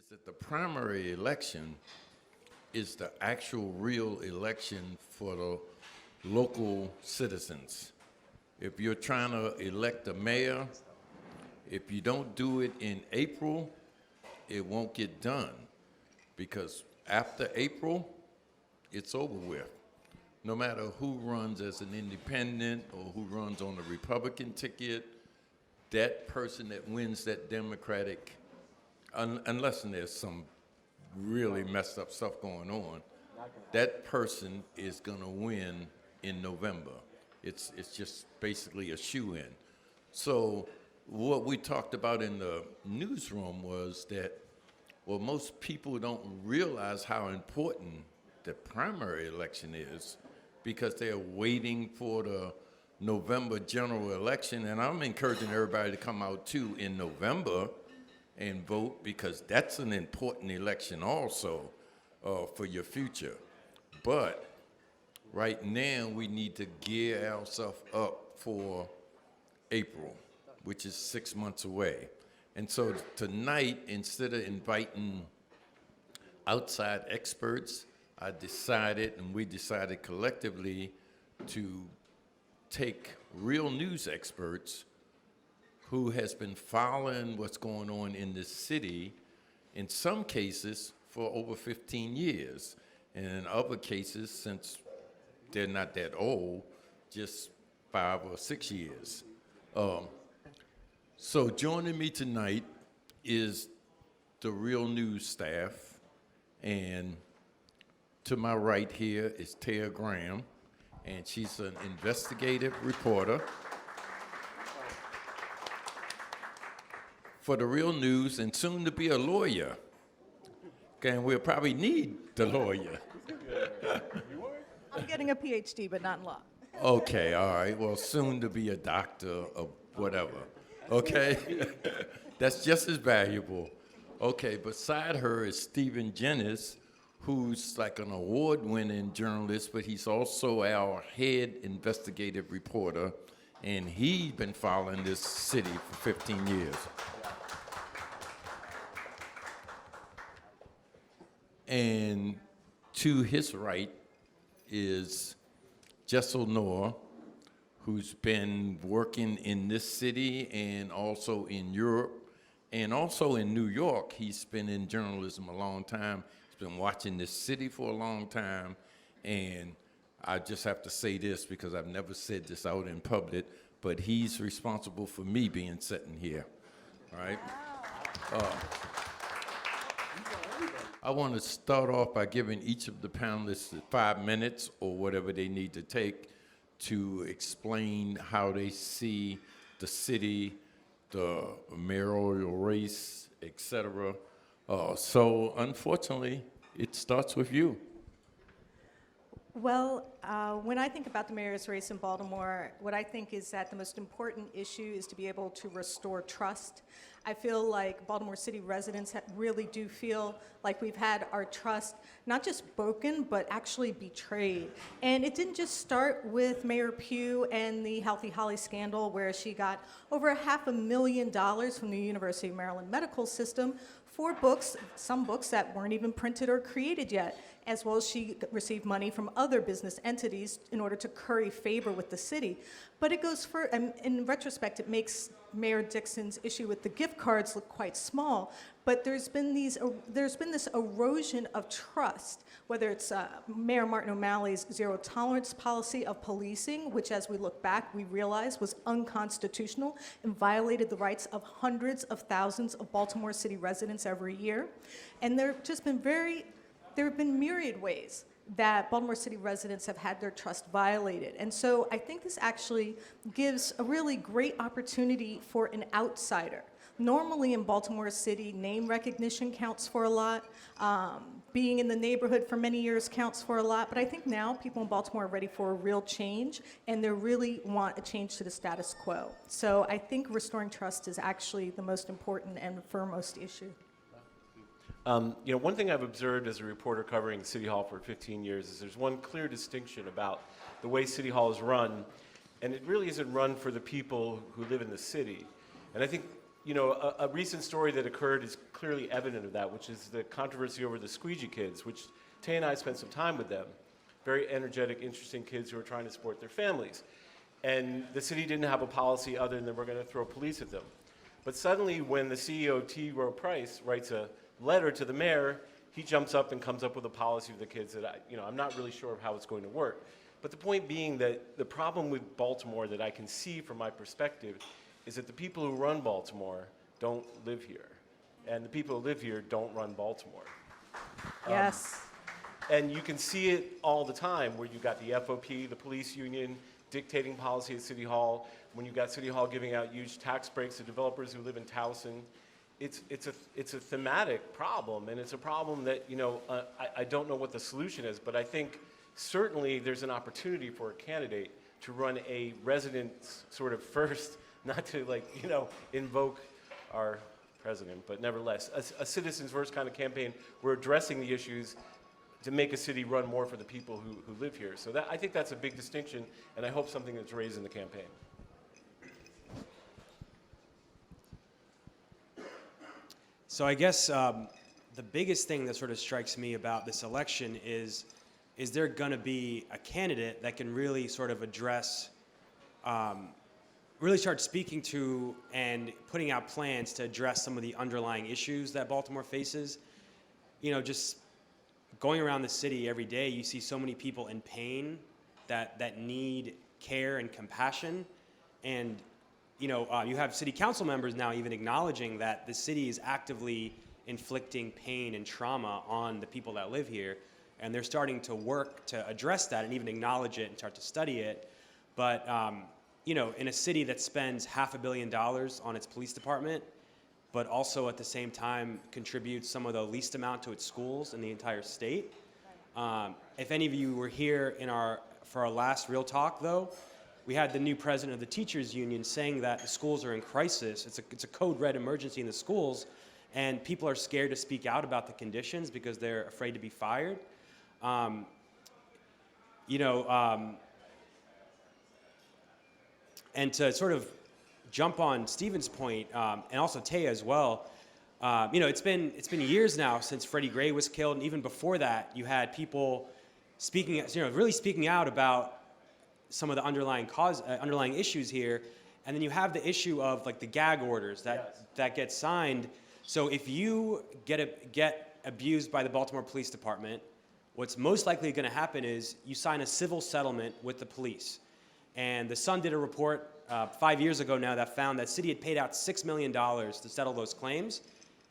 is that the primary election is the actual real election for the local citizens. If you're trying to elect a mayor, if you don't do it in April, it won't get done because after April, it's over with. No matter who runs as an independent or who runs on the Republican ticket, that person that wins that Democratic, unless there's some really messed up stuff going on, that person is gonna win in November. It's just basically a shoe-in. So what we talked about in the newsroom was that, well, most people don't realize how important the primary election is because they're waiting for the November general election, and I'm encouraging everybody to come out too in November and vote because that's an important election also for your future. But right now we need to gear ourselves up for April, which is 6 months away. And so tonight, instead of inviting outside experts, I decided, and we decided collectively, to take real news experts who has been following what's going on in this city, in some cases for over 15 years, and in other cases, since they're not that old, just 5 or 6 years. So joining me tonight is the Real News staff, and to my right here is Taya Graham, and she's an investigative reporter for the Real News and soon to be a lawyer. Okay, and we'll probably need the lawyer. I'm getting a PhD, but not in law. Okay, all right, well, soon to be a doctor of whatever. Okay, that's just as valuable. Okay, beside her is Stephen Jennings, who's like an award-winning journalist, but he's also our head investigative reporter, and he's been following this city for 15 years. And to his right is Jessel Noor, who's been working in this city and also in Europe and also in New York. He's been in journalism a long time. He's been watching this city for a long time. And I just have to say this because I've never said this out in public, but he's responsible for me being sitting here, right? I want to start off by giving each of the panelists 5 minutes or whatever they need to take to explain how they see the city, the mayoral race, etc. So unfortunately, it starts with you. Well, when I think about the mayor's race in Baltimore, what I think is that the most important issue is to be able to restore trust. I feel like Baltimore City residents really do feel like we've had our trust not just broken, but actually betrayed. And it didn't just start with Mayor Pugh and the Healthy Holly scandal, where she got over $500,000 from the University of Maryland Medical System for books, some books that weren't even printed or created yet, as well as she received money from other business entities in order to curry favor with the city. But it goes for, and in retrospect, it makes Mayor Dixon's issue with the gift cards look quite small, but there's been this erosion of trust, whether it's Mayor Martin O'Malley's zero tolerance policy of policing, which as we look back, we realize was unconstitutional and violated the rights of hundreds of thousands of Baltimore City residents every year. And there have been myriad ways that Baltimore City residents have had their trust violated. And so I think this actually gives a really great opportunity for an outsider. Normally in Baltimore City, name recognition counts for a lot. Being in the neighborhood for many years counts for a lot. But I think now people in Baltimore are ready for a real change, and they really want a change to the status quo. So I think restoring trust is actually the most important and foremost issue. One thing I've observed as a reporter covering City Hall for 15 years is there's one clear distinction about the way City Hall is run, and it really isn't run for the people who live in the city. And I think you know, a recent story that occurred is clearly evident of that, which is the controversy over the squeegee kids, which Tay and I spent some time with them. Very energetic, interesting kids who are trying to support their families. And the city didn't have a policy other than we're going to throw police at them. But suddenly, when the CEO, T. Rowe Price, writes a letter to the mayor, he jumps up and comes up with a policy for the kids that I'm not really sure of how it's going to work. But the point being that the problem with Baltimore that I can see from my perspective is that the people who run Baltimore don't live here. And the people who live here don't run Baltimore. Yes. And you can see it all the time where you got the FOP, the police union, dictating policy at City Hall, when you got City Hall giving out huge tax breaks to developers who live in Towson. It's a thematic problem, and it's a problem that, I don't know what the solution is, but I think certainly there's an opportunity for a candidate to run a residents sort of first, not to invoke our president, but nevertheless, a citizens first kind of campaign. We're addressing the issues to make a city run more for the people who live here. So I think that's a big distinction, and I hope something that's raised in the campaign. So I guess the biggest thing that sort of strikes me about this election is there going to be a candidate that can really sort of address, really start speaking to and putting out plans to address some of the underlying issues that Baltimore faces? Just going around the city every day, you see so many people in pain that need care and compassion. And you have city council members now even acknowledging that the city is actively inflicting pain and trauma on the people that live here. And they're starting to work to address that and even acknowledge it and start to study it. But, in a city that spends $500 million on its police department, but also at the same time contributes some of the least amount to its schools in the entire state. If any of you were here for our last Real Talk, though, we had the new president of the teachers union saying that the schools are in crisis. It's a code red emergency in the schools, and people are scared to speak out about the conditions because they're afraid to be fired. And to sort of jump on Stephen's point, and also Taya as well, it's been years now since Freddie Gray was killed, and even before that, you had people really speaking out about some of the underlying issues here, and then you have the issue of the gag orders that get signed. So if you get abused by the Baltimore Police Department, what's most likely going to happen is you sign a civil settlement with the police. And the Sun did a report 5 years ago now that found that city had paid out $6 million to settle those claims.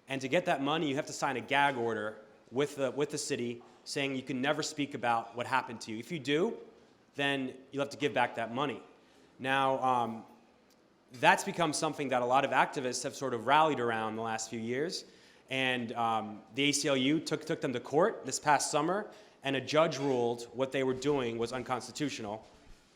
And to get that money, you have to sign a gag order with the city saying you can never speak about what happened to you. If you do, then you'll have to give back that money. Now, that's become something that a lot of activists have sort of rallied around the last few years. And the ACLU took them to court this past summer, and a judge ruled what they were doing was unconstitutional.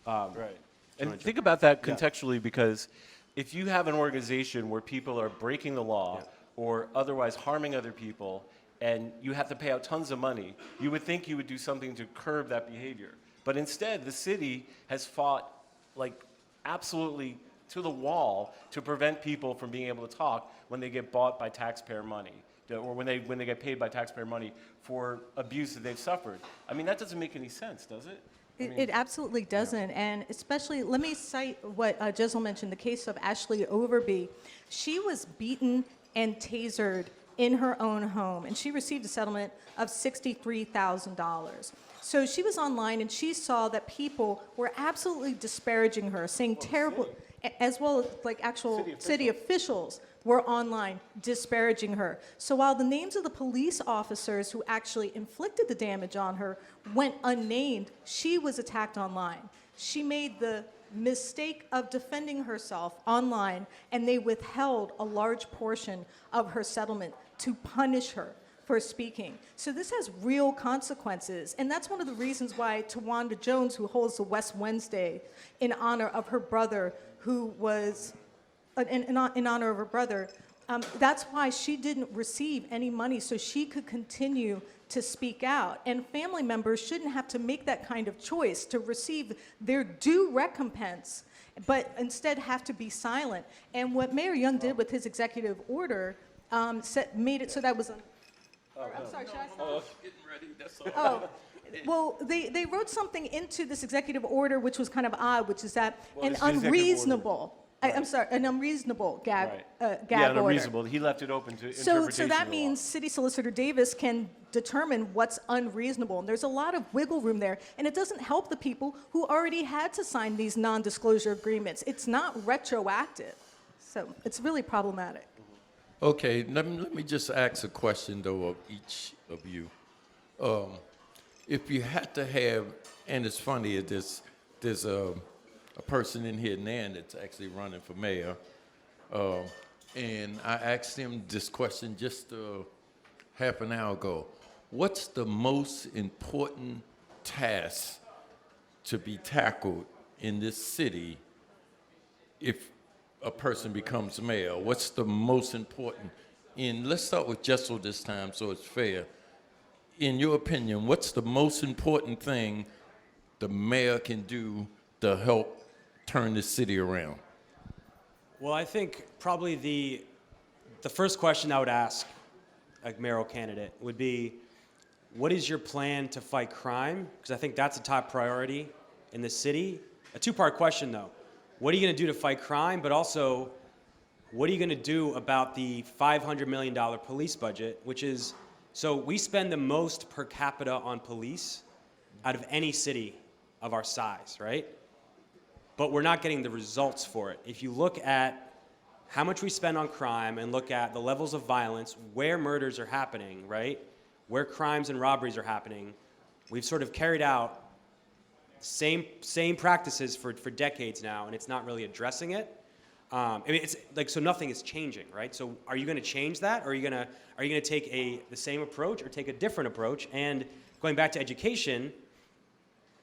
Right. And think about that contextually, because if you have an organization where people are breaking the law or otherwise harming other people, and you have to pay out tons of money, you would think you would do something to curb that behavior. But instead, the city has fought absolutely to the wall to prevent people from being able to talk when they get bought by taxpayer money, or when they get paid by taxpayer money for abuse that they've suffered. I mean, that doesn't make any sense, does it? It absolutely doesn't, and especially, let me cite what Jizzle mentioned, the case of Ashley Overby. She was beaten and tasered in her own home, and she received a settlement of $63,000. So she was online, and she saw that people were absolutely disparaging her, saying terrible, as well as actual city officials were online disparaging her. So while the names of the police officers who actually inflicted the damage on her went unnamed, she was attacked online. She made the mistake of defending herself online, and they withheld a large portion of her settlement to punish her for speaking. So this has real consequences, and that's one of the reasons why Tawanda Jones, who holds the West Wednesday in honor of her brother, who was in honor of her brother, that's why she didn't receive any money, so she could continue to speak out. And family members shouldn't have to make that kind of choice to receive their due recompense but instead have to be silent. And what Mayor Young did with his executive order made it so that was. I'm sorry, should I stop? Getting ready, that's all. Oh, well, they wrote something into this executive order which was kind of odd, which is that Well, an it's the executive unreasonable, I'm sorry, an unreasonable gag, Right. gag Yeah, order. unreasonable. He left it open to So interpretation. that of the law. means City Solicitor Davis can determine what's unreasonable. And there's a lot of wiggle room there. And it doesn't help the people who already had to sign these non-disclosure agreements. It's not retroactive. So it's really problematic. Okay, let me just ask a question, though, of each of you. If you had to have, and it's funny, there's a person in here, Nan, that's actually running for mayor, and I asked him this question just half an hour ago. What's the most important task to be tackled in this city if a person becomes mayor? What's the most important? And let's start with Jessel this time so it's fair. In your opinion, what's the most important thing the mayor can do to help turn the city around? Well, I think probably the first question I would ask a mayoral candidate would be, what is your plan to fight crime? Because I think that's a top priority in the city. A two-part question, though. What are you going to do to fight crime? But also, what are you going to do about the $500 million police budget, which is, so we spend the most per capita on police out of any city of our size, right? But we're not getting the results for it. If you look at how much we spend on crime and look at the levels of violence, where murders are happening, right? Where crimes and robberies are happening, we've sort of carried out same practices for decades now, and it's not really addressing it. I mean, it's like, so nothing is changing, right? So are you going to change that, or are you going to take the same approach or take a different approach? And going back to education,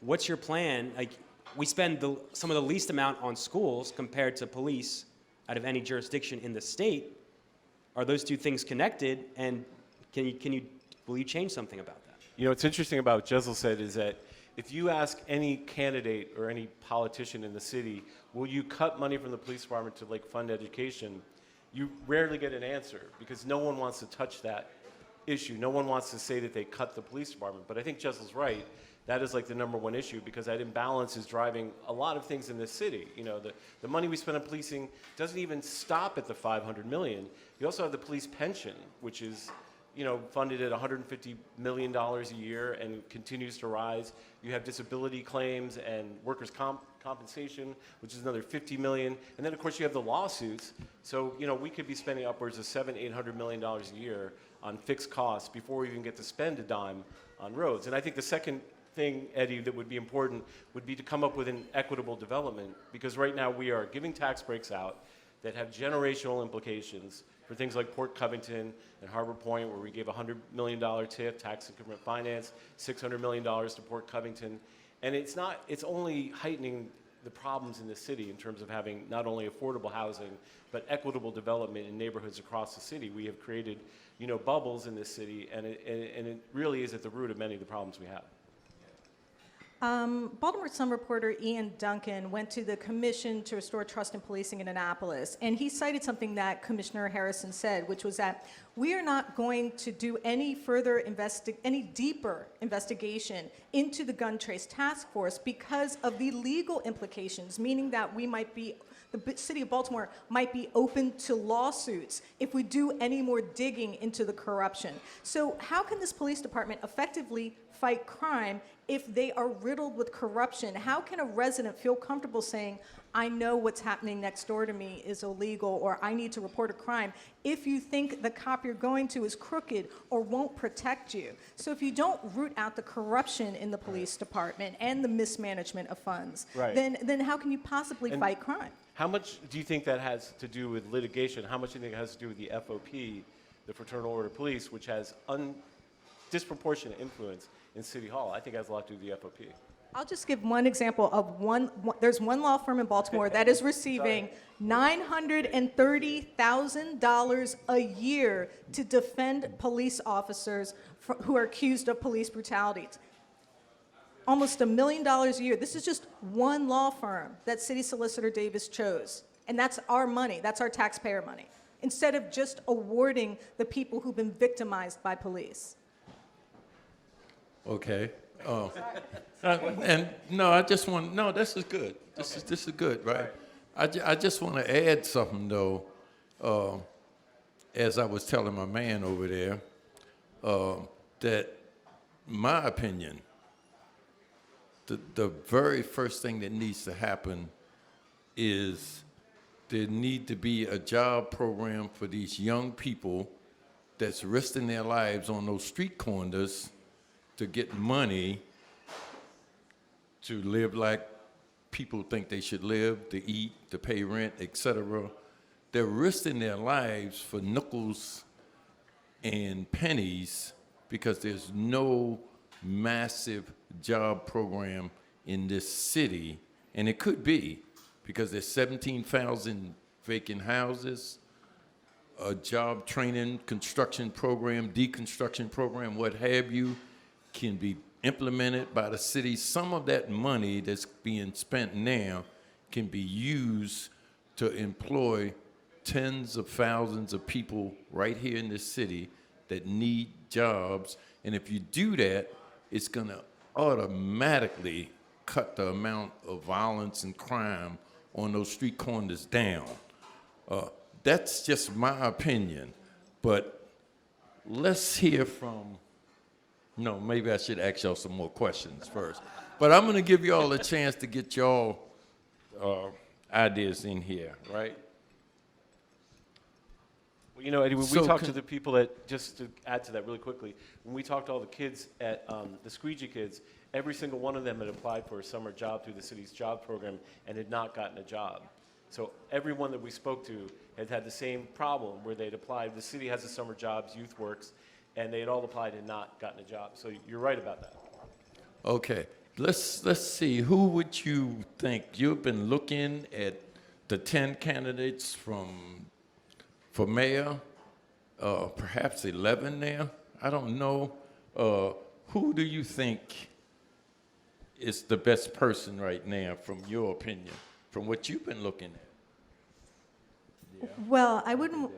what's your plan? Like, we spend some of the least amount on schools compared to police out of any jurisdiction in the state. Are those two things connected? And will you change something about that? You know, what's interesting about what Jessel said is that if you ask any candidate or any politician in the city, will you cut money from the police department to fund education? You rarely get an answer because no one wants to touch that issue. No one wants to say that they cut the police department. But I think Jessel's right. That is the number one issue because that imbalance is driving a lot of things in this city. You know, the money we spend on policing doesn't even stop at the $500 million. You also have the police pension, which is, funded at $150 million a year and continues to rise. You have disability claims and workers' compensation, which is another $50 million. And then, of course, you have the lawsuits. So, we could be spending upwards of $700-800 million a year on fixed costs before we even get to spend a dime on roads. And I think the second thing, Eddie, that would be important would be to come up with an equitable development, because right now we are giving tax breaks out that have generational implications for things like Port Covington and Harbor Point, where we gave a $100 million TIF, tax increment finance, $600 million to Port Covington. And it's only heightening the problems in the city in terms of having not only affordable housing, but equitable development in neighborhoods across the city. We have created, bubbles in this city, and it really is at the root of many of the problems we have. Baltimore Sun reporter Ian Duncan went to the Commission to Restore Trust in Policing in Annapolis, and he cited something that Commissioner Harrison said, which was that we are not going to do any further any deeper investigation into the gun trace task force because of the legal implications, meaning that the city of Baltimore might be open to lawsuits if we do any more digging into the corruption. So how can this police department effectively fight crime if they are riddled with corruption? How can a resident feel comfortable saying, I know what's happening next door to me is illegal, or I need to report a crime, if you think the cop you're going to is crooked or won't protect you? So if you don't root out the corruption in the police department and the mismanagement of funds, Right. then how can you possibly fight crime? How much do you think that has to do with litigation? How much do you think it has to do with the FOP, the Fraternal Order of Police, which has disproportionate influence in City Hall? I think it has a lot to do with the FOP. I'll just give one example of there's one law firm in Baltimore that is receiving $930,000 a year to defend police officers who are accused of police brutality. almost $1 million a year. This is just one law firm that City Solicitor Davis chose. And that's our money, that's our taxpayer money, instead of just awarding the people who've been victimized by police. Okay. And no, I just want, no, this is good. This is good, right? I just want to add something, though, as I was telling my man over there, that my opinion, the very first thing that needs to happen is there need to be a job program for these young people that's risking their lives on those street corners to get money to live like people think they should live, to eat, to pay rent, etc. They're risking their lives for nickels and pennies because there's no massive job program in this city, and it could be because there's 17,000 vacant houses, a job training construction program, deconstruction program, what have you, can be implemented by the city. Some of that money that's being spent now can be used to employ tens of thousands of people right here in this city that need jobs. And if you do that, it's going to automatically cut the amount of violence and crime on those street corners down. That's just my opinion. But let's hear from, no, maybe I should ask y'all some more questions first. But I'm going to give y'all a chance to get y'all ideas in here, right? Well, you know, Eddie, when So we talked to the people that, just to add to that really quickly, when we talked to all the kids at the Squeegee kids, every single one of them had applied for a summer job through the city's job program and had not gotten a job. So everyone that we spoke to had had the same problem where they'd applied. The city has a summer jobs, Youth Works, and they had all applied and not gotten a job. So you're right about that. Okay, let's see. Who would you think? You've been looking at the 10 candidates for mayor, perhaps 11 there. I don't know. Who do you think is the best person right now, from your opinion, from what you've been looking at? Well, I wouldn't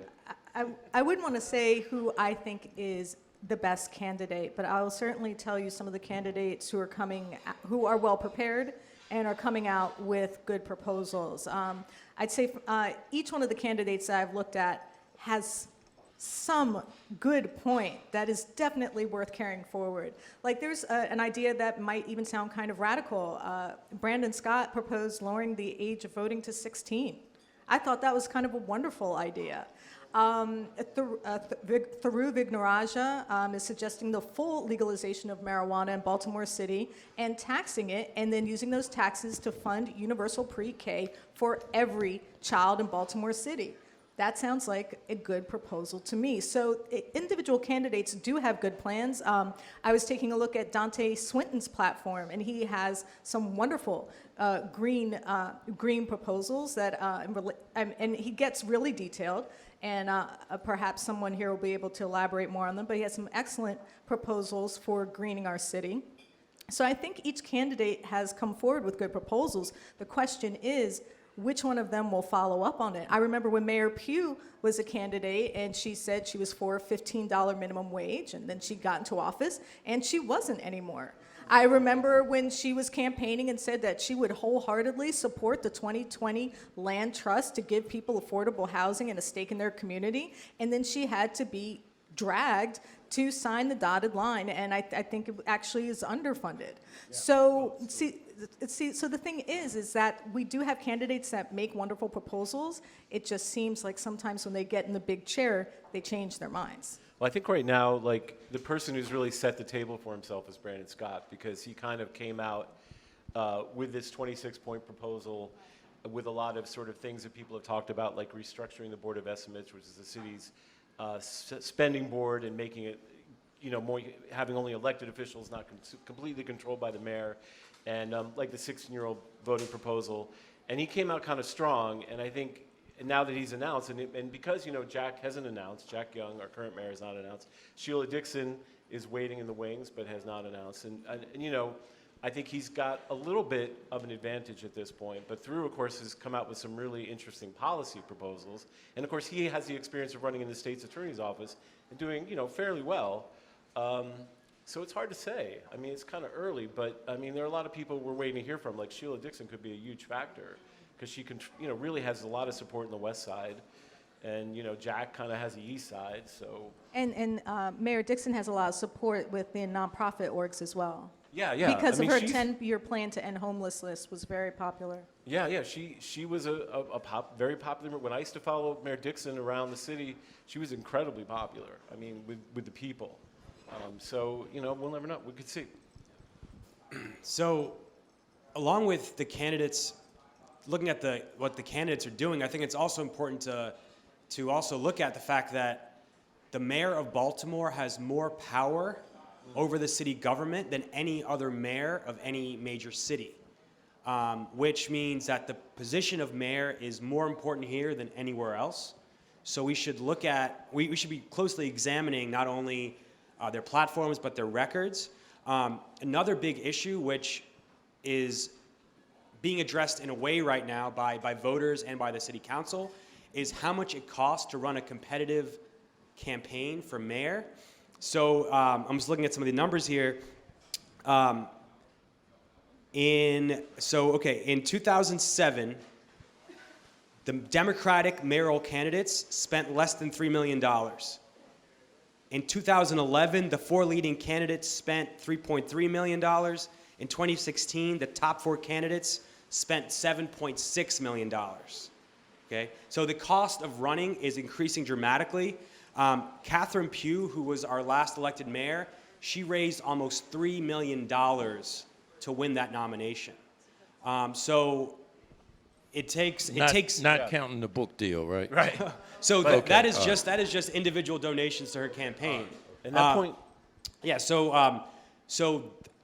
want to say who I think is the best candidate, but I will certainly tell you some of the candidates who are well prepared and are coming out with good proposals. I'd say each one of the candidates that I've looked at has some good point that is definitely worth carrying forward. Like there's an idea that might even sound kind of radical. Brandon Scott proposed lowering the age of voting to 16. I thought that was kind of a wonderful idea. Thiru Vignaraja is suggesting the full legalization of marijuana in Baltimore City and taxing it, and then using those taxes to fund universal pre-K for every child in Baltimore City. That sounds like a good proposal to me. So individual candidates do have good plans. I was taking a look at Dante Swinton's platform, and he has some wonderful green proposals that, and he gets really detailed. And perhaps someone here will be able to elaborate more on them. But he has some excellent proposals for greening our city. So I think each candidate has come forward with good proposals. The question is, which one of them will follow up on it? I remember when Mayor Pugh was a candidate and she said she was for a $15 minimum wage, and then she got into office and she wasn't anymore. I remember when she was campaigning and said that she would wholeheartedly support the 2020 Land Trust to give people affordable housing and a stake in their community, and then she had to be dragged to sign the dotted line, and I think it actually is underfunded. Yeah, so so the thing is that we do have candidates that make wonderful proposals. It just seems like sometimes when they get in the big chair, they change their minds. Well, I think right now, like, the person who's really set the table for himself is Brandon Scott, because he kind of came out with this 26-point proposal with a lot of sort of things that people have talked about, like restructuring the Board of Estimates, which is the city's spending board, and making it, you know, more, having only elected officials, not completely controlled by the mayor, and like the 16-year-old voting proposal. And he came out kind of strong, and I think now that he's announced, and because, you know, Jack hasn't announced, Jack Young, our current mayor, has not announced, Sheila Dixon is waiting in the wings but has not announced, and you know, I think he's got a little bit of an advantage at this point, but through, of course, has come out with some really interesting policy proposals. And of course, he has the experience of running in the state's attorney's office and doing, fairly well. So it's hard to say. I mean, it's kind of early, but I mean, there are a lot of people we're waiting to hear from, like Sheila Dixon could be a huge factor because she can, really has a lot of support in the West Side. And, Jack kind of has the East Side, so. And Mayor Dixon has a lot of support within nonprofit orgs as well. Yeah. Because I mean, of her she's- 10-year plan to end homelessness was very popular. Yeah. She was a very popular. When I used to follow Mayor Dixon around the city, she was incredibly popular. I mean, with the people. So, we'll never know. We could see. So, along with the candidates, looking at what the candidates are doing, I think it's also important to also look at the fact that the mayor of Baltimore has more power over the city government than any other mayor of any major city, which means that the position of mayor is more important here than anywhere else. So we should we should be closely examining not only their platforms, but their records. Another big issue, which is being addressed in a way right now by voters and by the city council, is how much it costs to run a competitive campaign for mayor. So I'm just looking at some of the numbers here. In 2007, the Democratic mayoral candidates spent less than $3 million. In 2011, the 4 leading candidates spent $3.3 million. In 2016, the top 4 candidates spent $7.6 million. Okay, so the cost of running is increasing dramatically. Catherine Pugh, who was our last elected mayor, she raised almost $3 million to win that nomination. So it takes not counting the book deal, right? Right. So Okay. that is just individual donations to her campaign. And that point. Yeah. So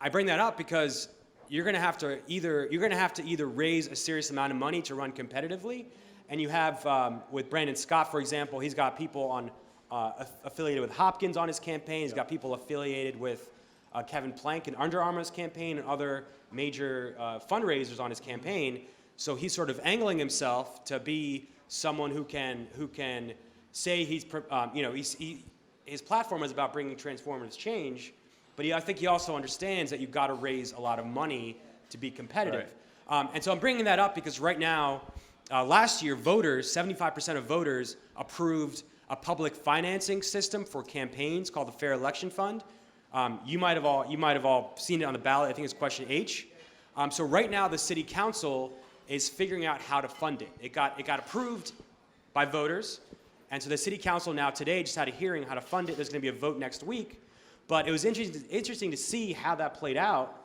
I bring that up because you're going to have to either raise a serious amount of money to run competitively, and you have with Brandon Scott, for example, he's got people on affiliated with Hopkins on his campaign. He's got people affiliated with Kevin Plank and Under Armour's campaign and other major fundraisers on his campaign. So he's sort of angling himself to be someone who can say his platform is about bringing transformative change, but I think he also understands that you've got to raise a lot of money to be competitive. Right. And so I'm bringing that up because right now, last year, 75% of voters approved a public financing system for campaigns called the Fair Election Fund. You might have all seen it on the ballot. I think it's question H. So right now, the city council is figuring out how to fund it. It got approved by voters, and so the city council now today just had a hearing on how to fund it. There's going to be a vote next week, but it was interesting to see how that played out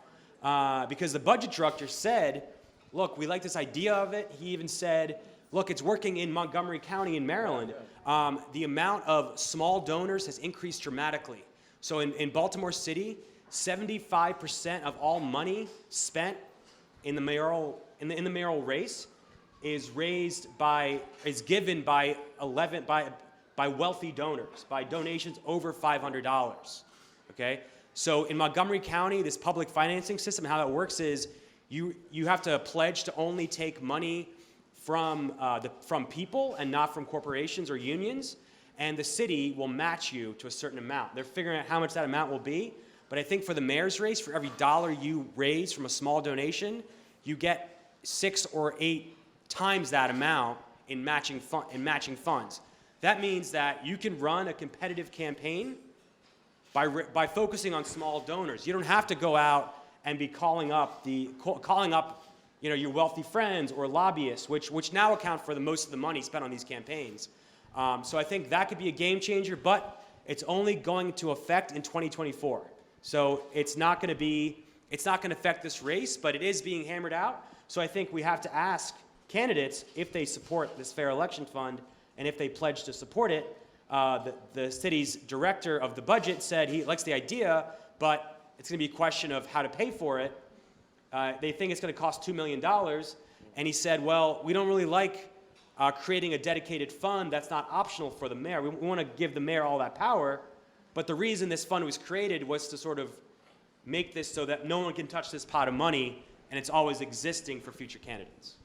because the budget director said, "Look, we like this idea of it." He even said, "Look, it's working in Montgomery County in Maryland. The amount of small donors has increased dramatically. So in Baltimore City, 75% of all money spent in the mayoral race is given by wealthy donors, by donations over $500. Okay, so in Montgomery County, this public financing system, how that works is you have to pledge to only take money from people and not from corporations or unions, and the city will match you to a certain amount. They're figuring out how much that amount will be, but I think for the mayor's race, for every dollar you raise from a small donation, you get 6 or 8 times that amount in matching funds. That means that you can run a competitive campaign by focusing on small donors. You don't have to go out and be calling up your wealthy friends or lobbyists, which now account for most of the money spent on these campaigns. So I think that could be a game changer, but it's only going to affect in 2024. So it's not going to affect this race, but it is being hammered out. So I think we have to ask candidates if they support this Fair Election Fund and if they pledge to support it. The city's director of the budget said he likes the idea, but it's going to be a question of how to pay for it. They think it's going to cost $2 million. And he said, well, we don't really like creating a dedicated fund that's not optional for the mayor. We want to give the mayor all that power. But the reason this fund was created was to sort of make this so that no one can touch this pot of money and it's always existing for future candidates.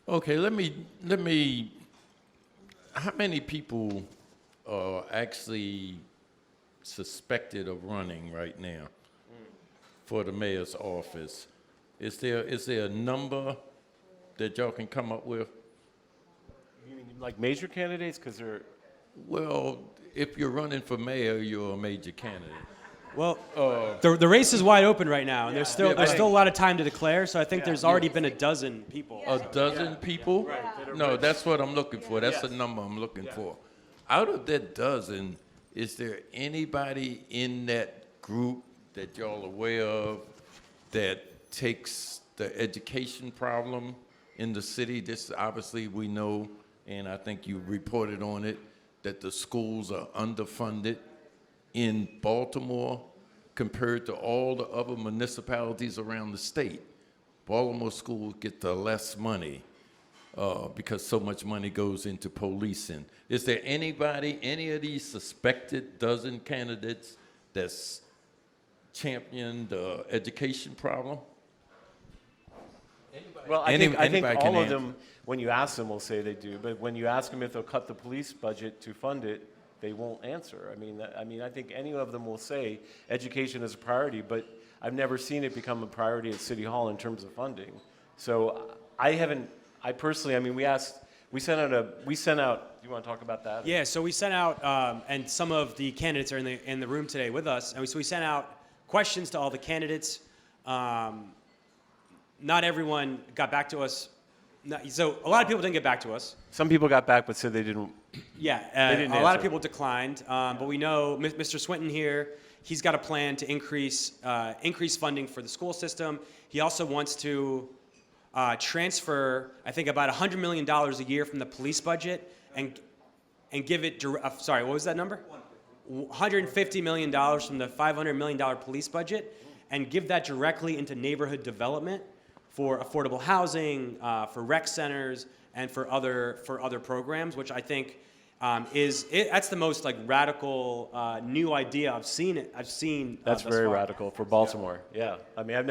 Okay, let me, how many people are actually suspected of running right now for the mayor's office? Is there a number that y'all can come up with? You mean like major candidates? Because they're Well, if you're running for mayor, you're a major candidate. Well, the race is wide open right now, and there's Yeah, still a lot of time to declare. So I think there's already been a dozen people. A dozen people? Right. No, that's what I'm looking for. That's the number I'm looking for. Out of that dozen, is there anybody in that group that y'all aware of that takes the education problem in the city? This obviously we know, and I think you reported on it, that the schools are underfunded in Baltimore compared to all the other municipalities around the state. Baltimore schools get the less money because so much money goes into policing. Is there anybody, any of these suspected dozen candidates that's championed the education problem? Well, I think Anybody can all of answer. them, when you ask them, will say they do. But when you ask them if they'll cut the police budget to fund it, they won't answer. I mean, I think any of them will say education is a priority, but I've never seen it become a priority at City Hall in terms of funding. So I personally, we sent out. Do you want to talk about that? Yeah, so we sent out, and some of the candidates are in the room today with us, and so we sent out questions to all the candidates. Not everyone got back to us. So a lot of people didn't get back to us. Some people got back, but said they didn't. Yeah, didn't a lot of answer. people declined, but we know Mr. Swinton here, he's got a plan to increase funding for the school system. He also wants to transfer, I think, about $100 million a year from the police budget and give it, sorry, what was that number? $150 million from the $500 million police budget and give that directly into neighborhood development for affordable housing, for rec centers, and for other programs, which I think that's the most like radical new idea I've seen. That's thus very far. radical for Baltimore. Yeah. I mean,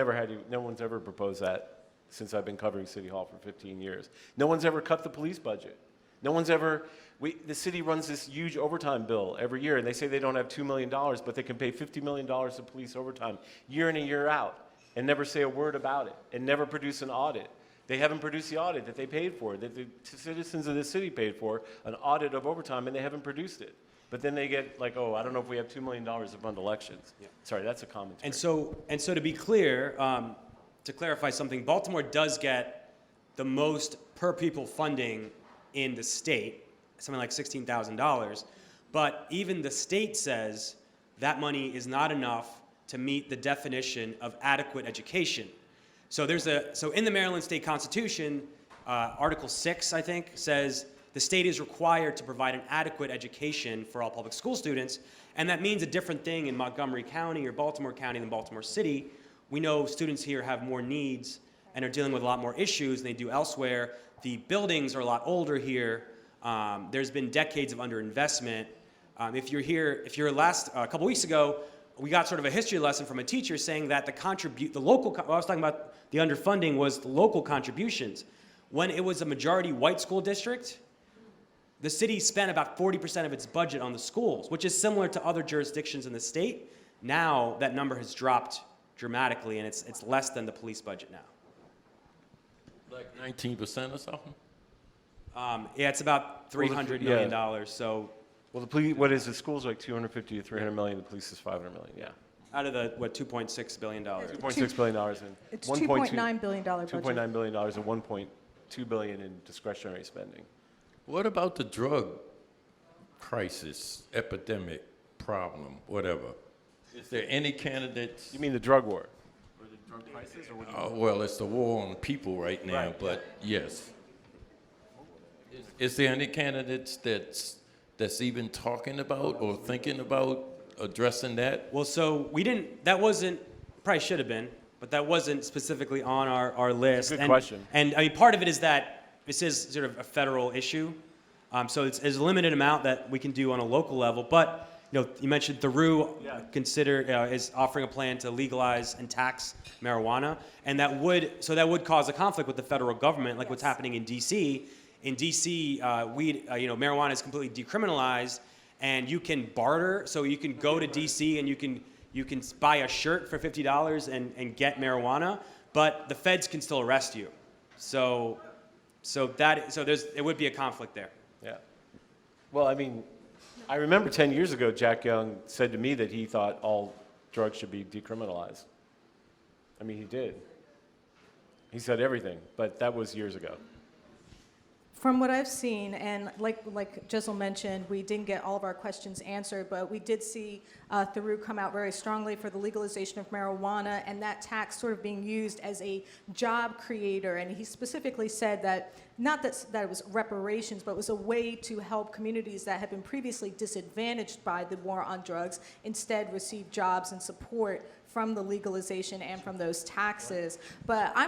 no one's ever proposed that since I've been covering City Hall for 15 years. No one's ever cut the police budget. No one's ever, the city runs this huge overtime bill every year, and they say they don't have $2 million, but they can pay $50 million to police overtime year in and year out and never say a word about it and never produce an audit. They haven't produced the audit that they paid for, that the citizens of the city paid for, an audit of overtime, and they haven't produced it. But then they get like, oh, I don't know if we have $2 million to fund elections. Yeah. Sorry, that's a commentary. And so to be clear, to clarify something, Baltimore does get the most per pupil funding in the state, something like $16,000. But even the state says that money is not enough to meet the definition of adequate education. So in the Maryland State Constitution, Article 6, I think, says the state is required to provide an adequate education for all public school students, and that means a different thing in Montgomery County or Baltimore County than Baltimore City. We know students here have more needs and are dealing with a lot more issues than they do elsewhere. The buildings are a lot older here. There's been decades of underinvestment. If you're last a couple weeks ago, we got sort of a history lesson from a teacher saying that I was talking about the underfunding was the local contributions. When it was a majority white school district, the city spent about 40% of its budget on the schools, which is similar to other jurisdictions in the state. Now that number has dropped dramatically, and it's less than the police budget now. Like 19% or something? Yeah, it's about $300 million. So Well, the schools are like 250 to 300 million, the police is 500 million, yeah. out of the, $2.6 billion? $2.6 billion and It's $2.9 billion budget. $2.9 billion and $1.2 billion in discretionary spending. What about the drug crisis, epidemic, problem, whatever? Is there any candidates? You mean the drug war? Or the drug crisis, or what do you mean? Well, it's the war on people right now, Right. but yes. Is there any candidates that's even talking about or thinking about addressing that? Well, so that wasn't, probably should have been, but that wasn't specifically on our list. Good question. And I mean, part of it is that this is sort of a federal issue. So there's a limited amount that we can do on a local level. But you mentioned Theroux is offering a plan to legalize and tax marijuana, and that would cause a conflict with the federal government, like what's happening in D.C. In D.C., marijuana is completely decriminalized, and you can barter. So you can go to D.C. and you can buy a shirt for $50 and get marijuana, but the feds can still arrest you. So it would be a conflict there. Yeah. Well, I mean, I remember 10 years ago, Jack Young said to me that he thought all drugs should be decriminalized. I mean, he did. He said everything, but that was years ago. From what I've seen, and like Jizzle mentioned, we didn't get all of our questions answered, but we did see Theroux come out very strongly for the legalization of marijuana and that tax sort of being used as a job creator. And he specifically said that, not that it was reparations, but it was a way to help communities that had been previously disadvantaged by the war on drugs instead receive jobs and support from the legalization and from those taxes. But I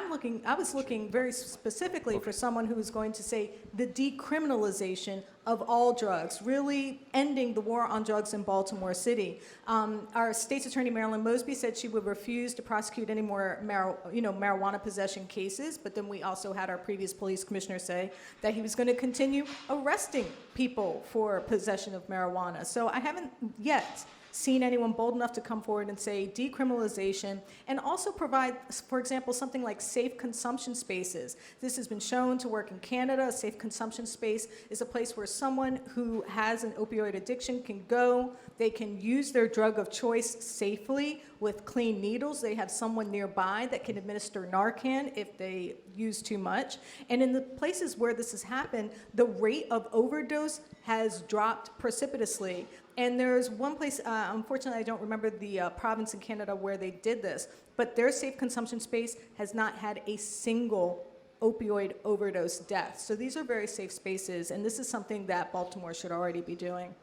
was looking very specifically for someone who was going to say the decriminalization of all drugs, really ending the war on drugs in Baltimore City. Our state's attorney, Marilyn Mosby, said she would refuse to prosecute any more marijuana possession cases, but then we also had our previous police commissioner say that he was going to continue arresting people for possession of marijuana. So I haven't yet seen anyone bold enough to come forward and say decriminalization, and also provide, for example, something like safe consumption spaces. This has been shown to work in Canada. A safe consumption space is a place where someone who has an opioid addiction can go. They can use their drug of choice safely with clean needles. They have someone nearby that can administer Narcan if they use too much. And in the places where this has happened, the rate of overdose has dropped precipitously. And there's one place, unfortunately I don't remember the province in Canada where they did this, but their safe consumption space has not had a single opioid overdose death. So these are very safe spaces, and this is something that Baltimore should already be doing.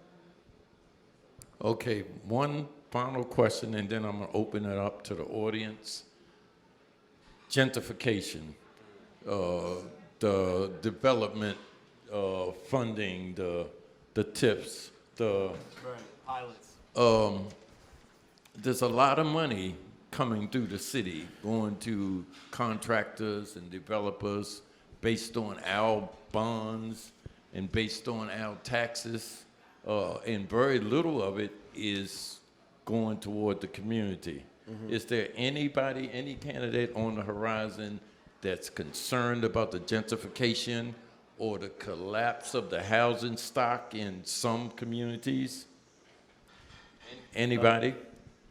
Okay, one final question, and then I'm going to open it up to the audience. Gentrification, the development funding, the tips, Pilots. there's a lot of money coming through the city, going to contractors and developers based on our bonds and based on our taxes, and very little of it is going toward the community. Mm-hmm. Is there any candidate on the horizon that's concerned about the gentrification or the collapse of the housing stock in some communities? Anybody?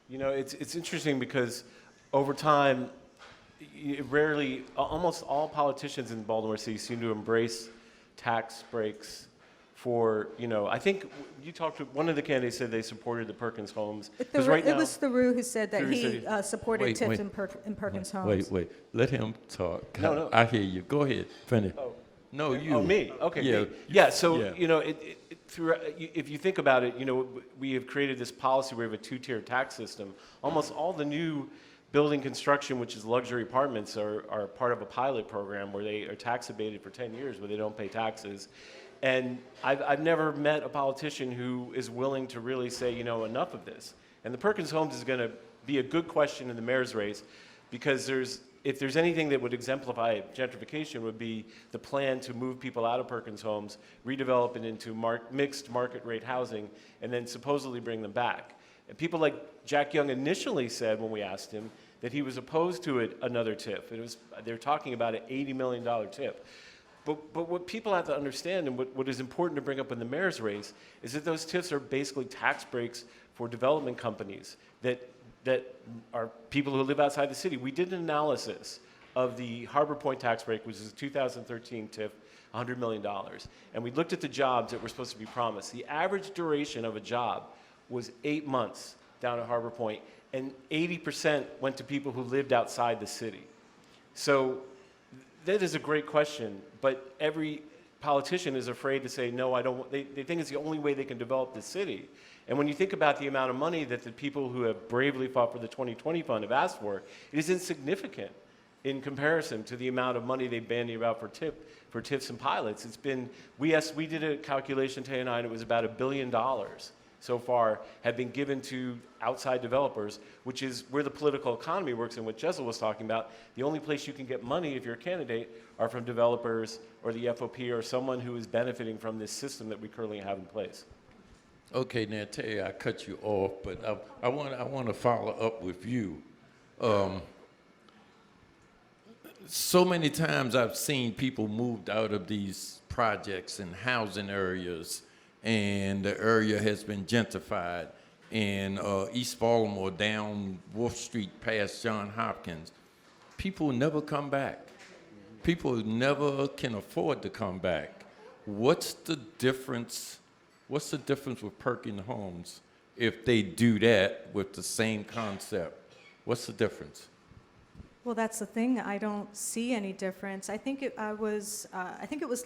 It's interesting because over time, almost all politicians in Baltimore City seem to embrace tax breaks for, I think you talked to, one of the candidates said they supported the Perkins homes. It was Theroux who said that he supported tips in Perkins homes. Wait. Let him talk. No. I hear you. Go ahead. Finish. Oh. No, you. Oh, me. Okay. Yeah. Me. Yeah. So Yeah. if you think about it, we have created this policy where we have a two-tier tax system. Almost all the new building construction, which is luxury apartments, are part of a pilot program where they are tax abated for 10 years, where they don't pay taxes. And I've never met a politician who is willing to really say, enough of this. And the Perkins homes is going to be a good question in the mayor's race, because if there's anything that would exemplify gentrification, would be the plan to move people out of Perkins homes, redevelop it into mixed market rate housing, and then supposedly bring them back. And people like Jack Young initially said, when we asked him, that he was opposed to another TIF. They're talking about an $80 million TIF. But what people have to understand, and what is important to bring up in the mayor's race, is that those TIFs are basically tax breaks for development companies that are people who live outside the city. We did an analysis of the Harbor Point tax break, which is a 2013 TIF, $100 million. And we looked at the jobs that were supposed to be promised. The average duration of a job was 8 months down at Harbor Point, and 80% went to people who lived outside the city. So that is a great question, but every politician is afraid to say, no, I don't. They think it's the only way they can develop the city. And when you think about the amount of money that the people who have bravely fought for the 2020 fund have asked for, it is insignificant in comparison to the amount of money they've bandied about for TIFs and pilots. It's been, we did a calculation, Tay and I, and it was about $1 billion so far have been given to outside developers, which is where the political economy works and what Jessel was talking about. The only place you can get money if you're a candidate are from developers or the FOP or someone who is benefiting from this system that we currently have in place. Okay, now Terry, I cut you off, but I want to follow up with you. So many times I've seen people moved out of these projects and housing areas, and the area has been gentrified. In East Baltimore, down Wolf Street past John Hopkins, people never come back. People never can afford to come back. What's the difference? What's the difference with Perkins Homes if they do that with the same concept? What's the difference? Well, that's the thing. I don't see any difference. I think it was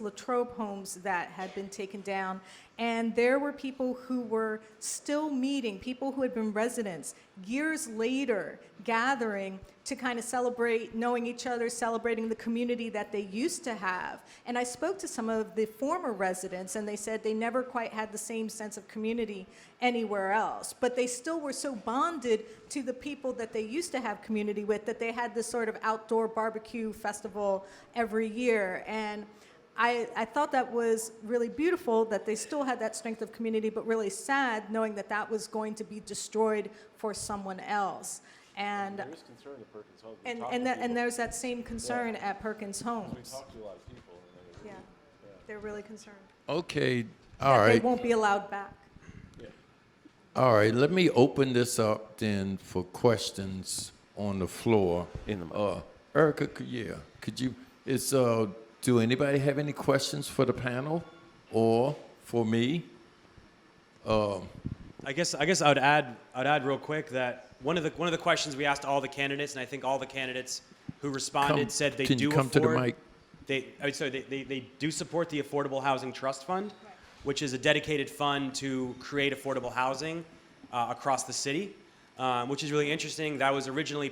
Latrobe Homes that had been taken down, and there were people who were still meeting, people who had been residents, years later, gathering to kind of celebrate knowing each other, celebrating the community that they used to have. And I spoke to some of the former residents, and they said they never quite had the same sense of community anywhere else. But they still were so bonded to the people that they used to have community with that they had this sort of outdoor barbecue festival every year. And I thought that was really beautiful that they still had that strength of community, but really sad knowing that that was going to be destroyed for someone else. And There is concern at Perkins Homes. and there's that same concern at Perkins We Homes. talk to a lot of people. And Yeah, they're really concerned. Okay, all That right. they won't be allowed back. All right, let me open this up then for questions on the floor. In the mic. Erica, could you, do anybody have any questions for the panel or for me? I guess I would add real quick that one of the questions we asked all the candidates, and I think all the candidates who responded said they Can do you come to the mic? They do support the Affordable Housing Trust Fund, which is a dedicated fund to create affordable housing across the city, which is really interesting. That was originally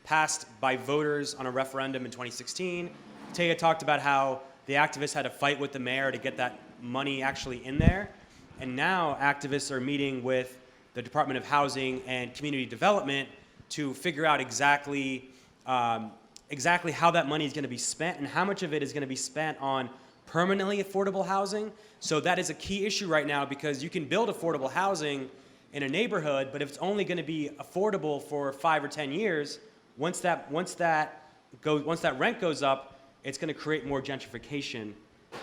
passed by voters on a referendum in 2016. Taya talked about how the activists had to fight with the mayor to get that money actually in there. And now activists are meeting with the Department of Housing and Community Development to figure out exactly how that money is going to be spent and how much of it is going to be spent on permanently affordable housing. So that is a key issue right now because you can build affordable housing in a neighborhood, but if it's only going to be affordable for 5 or 10 years, once that rent goes up, it's going to create more gentrification,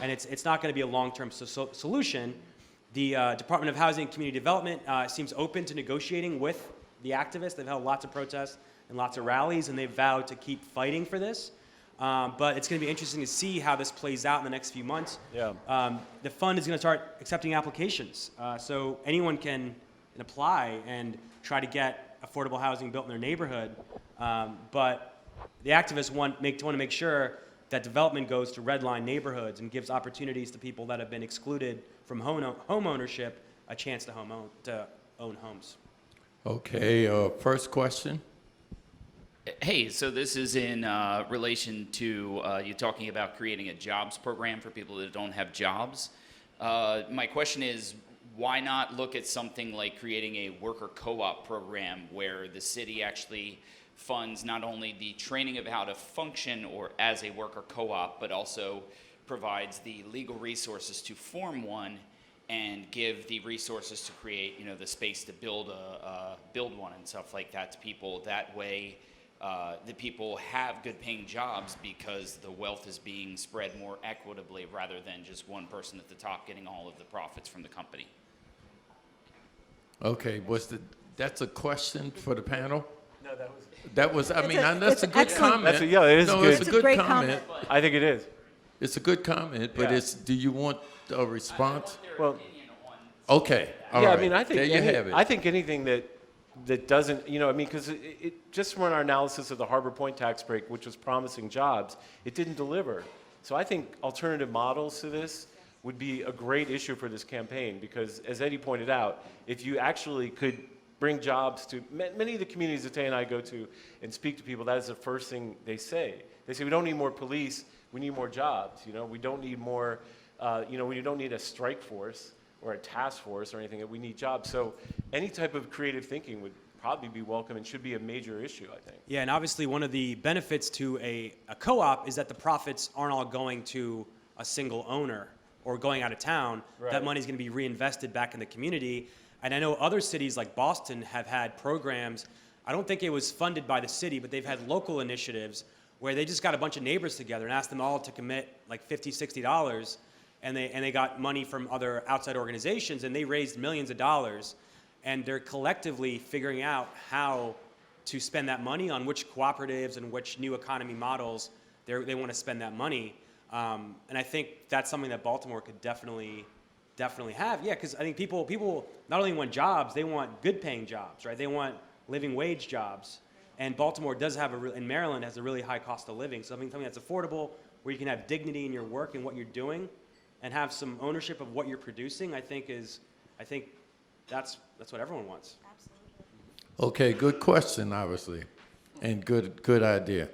and it's not going to be a long-term solution. The Department of Housing and Community Development seems open to negotiating with the activists. They've held lots of protests and lots of rallies, and they've vowed to keep fighting for this. But it's going to be interesting to see how this plays out in the next few months. Yeah. The fund is going to start accepting applications, so anyone can apply and try to get affordable housing built in their neighborhood. But the activists want to make sure that development goes to redline neighborhoods and gives opportunities to people that have been excluded from home ownership a chance to own homes. Okay, first question. Hey, so this is in relation to you talking about creating a jobs program for people that don't have jobs. My question is, why not look at something like creating a worker co-op program where the city actually funds not only the training of how to function or as a worker co-op, but also provides the legal resources to form one and give the resources to create, the space to build one and stuff like that to people. That way, the people have good-paying jobs because the wealth is being spread more equitably rather than just one person at the top getting all of the profits from the company. Okay, that's a question for the panel? No, that was. That's a good excellent- comment. It is No, good. it's a good great comment. I think it is. It's a good comment, but Yeah. do you want a response? Well, Okay, all yeah, right. I mean, I think there you have it. I think anything that doesn't, because it just from our analysis of the Harbor Point tax break, which was promising jobs, it didn't deliver. So I think alternative models to this would be a great issue for this campaign because, as Eddie pointed out, if you actually could bring jobs to many of the communities that Tay and I go to and speak to people, that is the first thing they say. They say, we don't need more police, we need more jobs. We don't need more, we don't need a strike force. or a task force or anything, that we need jobs. So any type of creative thinking would probably be welcome and should be a major issue, I think. Yeah, and obviously one of the benefits to a co-op is that the profits aren't all going to a single owner or going out of town. Right. That money's going to be reinvested back in the community. And I know other cities like Boston have had programs. I don't think it was funded by the city, but they've had local initiatives where they just got a bunch of neighbors together and asked them all to commit like $50, $60, and they got money from other outside organizations, and they raised millions of dollars, and they're collectively figuring out how to spend that money on which cooperatives and which new economy models they want to spend that money. And I think that's something that Baltimore could definitely have. Yeah, because I think people not only want jobs, they want good paying jobs, right? They want living wage jobs. And Baltimore does have and Maryland has a really high cost of living. So something that's affordable, where you can have dignity in your work and what you're doing, and have some ownership of what you're producing, I think that's what everyone wants. Okay, good question, obviously, and good idea.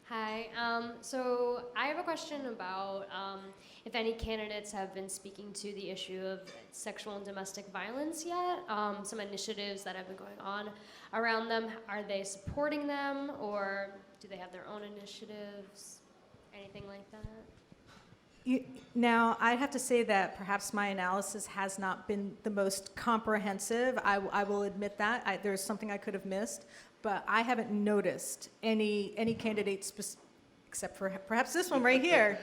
Hi. So I have a question about if any candidates have been speaking to the issue of sexual and domestic violence yet. Some initiatives that have been going on around them. Are they supporting them, or do they have their own initiatives? Anything like that? Now, I have to say that perhaps my analysis has not been the most comprehensive. I will admit that. There's something I could have missed, but I haven't noticed any candidates, except for perhaps this one right here,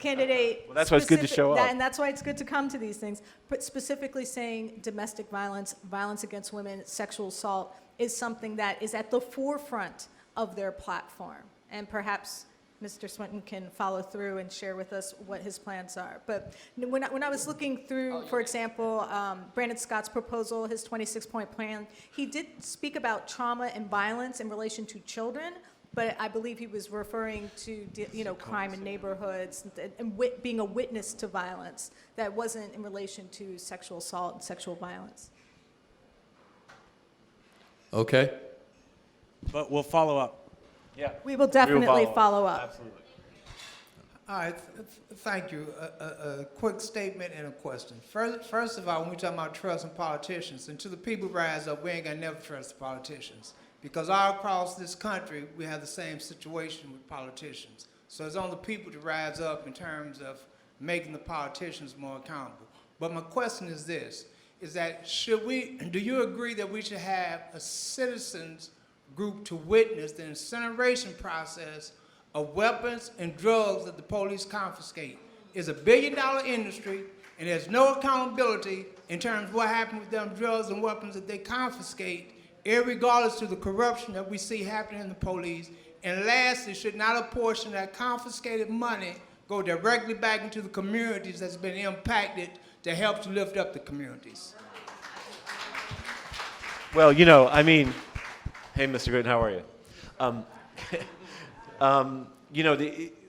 candidate. Well, that's why it's good to show up. And that's why it's good to come to these things. But specifically saying domestic violence, violence against women, sexual assault is something that is at the forefront of their platform. And perhaps Mr. Swinton can follow through and share with us what his plans are. But when I was looking through, for example, Brandon Scott's proposal, his 26-point plan, he did speak about trauma and violence in relation to children, but I believe he was referring to, crime in neighborhoods and being a witness to violence. That wasn't in relation to sexual assault and sexual violence. Okay. But we'll follow up. Yeah. We will definitely follow up. Absolutely. All right, thank you. A quick statement and a question. First of all, when we talk about trusting politicians, and to the people who rise up, we ain't gonna never trust the politicians. Because all across this country, we have the same situation with politicians. So it's on the people to rise up in terms of making the politicians more accountable. But my question is this, is that do you agree that we should have a citizens group to witness the incineration process of weapons and drugs that the police confiscate? It's $1 billion industry, and there's no accountability in terms of what happened with them drugs and weapons that they confiscate, irregardless to the corruption that we see happening in the police. And lastly, should not a portion of that confiscated money go directly back into the communities that's been impacted to help to lift up the communities? Well, hey, Mr. Gooden, how are you?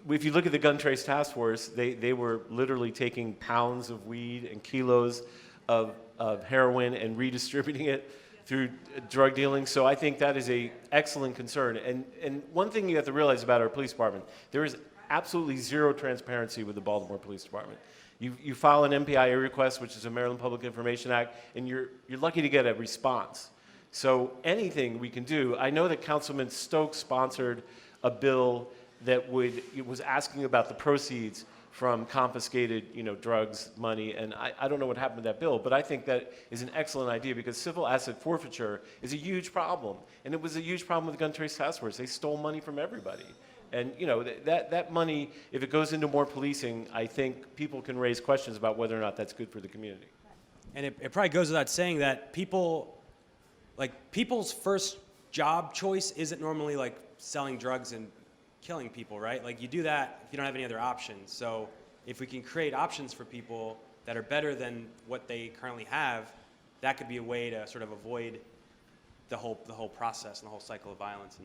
If you look at the Gun Trace Task Force, they were literally taking pounds of weed and kilos of heroin and redistributing it through drug dealing. So I think that is an excellent concern. And one thing you have to realize about our police department, there is absolutely zero transparency with the Baltimore Police Department. You file an MPIA request, which is a Maryland Public Information Act, and you're lucky to get a response. So anything we can do, I know that Councilman Stokes sponsored a bill that was asking about the proceeds from confiscated, drugs, money, and I don't know what happened to that bill, but I think that is an excellent idea because civil asset forfeiture is a huge problem, and it was a huge problem with the Gun Trace Task Force. They stole money from everybody. And that money, if it goes into more policing, I think people can raise questions about whether or not that's good for the community. And it probably goes without saying that people's first job choice isn't normally like selling drugs and killing people, right? Like you do that if you don't have any other options. So if we can create options for people that are better than what they currently have, that could be a way to sort of avoid the whole process and the whole cycle of violence.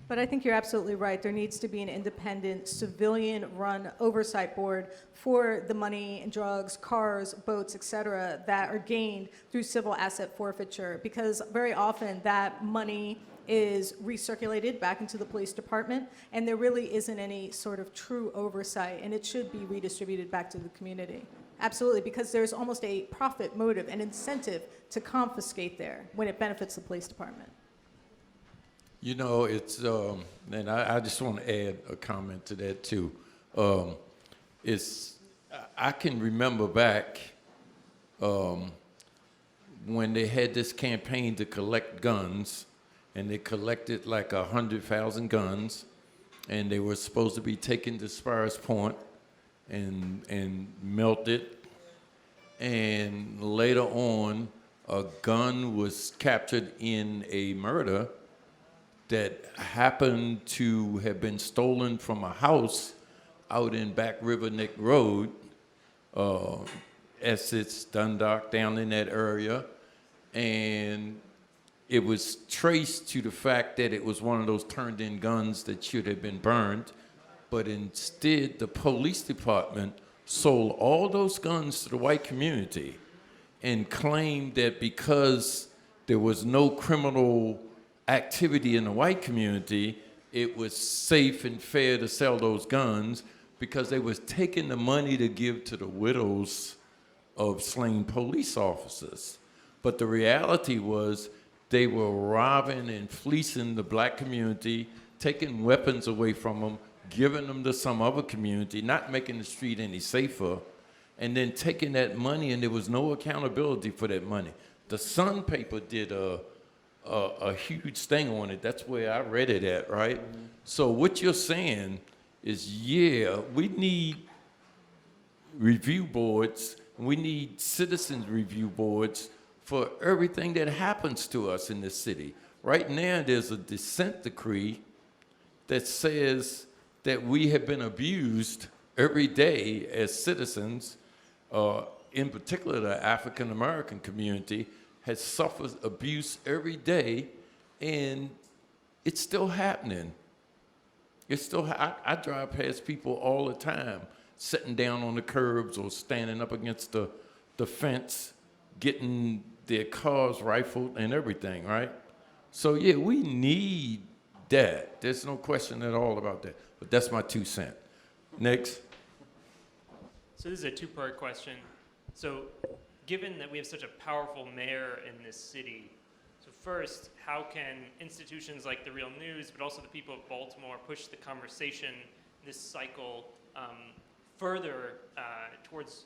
But I think you're absolutely right. There needs to be an independent, civilian-run oversight board for the money and drugs, cars, boats, et cetera, that are gained through civil asset forfeiture. Because very often that money is recirculated back into the police department, and there really isn't any sort of true oversight, and it should be redistributed back to the community. Absolutely, because there's almost a profit motive, an incentive to confiscate there when it benefits the police department. You know, it's, and I just want to add a comment to that too. I can remember back when they had this campaign to collect guns, and they collected like 100,000 guns, and they were supposed to be taken to Spires Point and melted. And later on, a gun was captured in a murder that happened to have been stolen from a house out in Back River Neck Road, Essex, Dundalk, down in that area. And it was traced to the fact that it was one of those turned-in guns that should have been burned. But instead, the police department sold all those guns to the white community and claimed that because there was no criminal activity in the white community, it was safe and fair to sell those guns because they was taking the money to give to the widows of slain police officers. But the reality was they were robbing and fleecing the black community, taking weapons away from them, giving them to some other community, not making the street any safer, and then taking that money, and there was no accountability for that money. The Sun paper did a huge thing on it. That's where I read it at, right? Mm-hmm. So what you're saying is, yeah, we need review boards, we need citizens review boards for everything that happens to us in this city. Right now, there's a dissent decree that says that we have been abused every day as citizens, in particular the African American community has suffered abuse every day, and it's still happening. It's still, I drive past people all the time, sitting down on the curbs or standing up against the fence, getting their cars rifled and everything, right? So yeah, we need that. There's no question at all about that. But that's my 2 cents. Next. So this is a two-part question. So given that we have such a powerful mayor in this city, so first, how can institutions like The Real News, but also the people of Baltimore, push the conversation, this cycle, further towards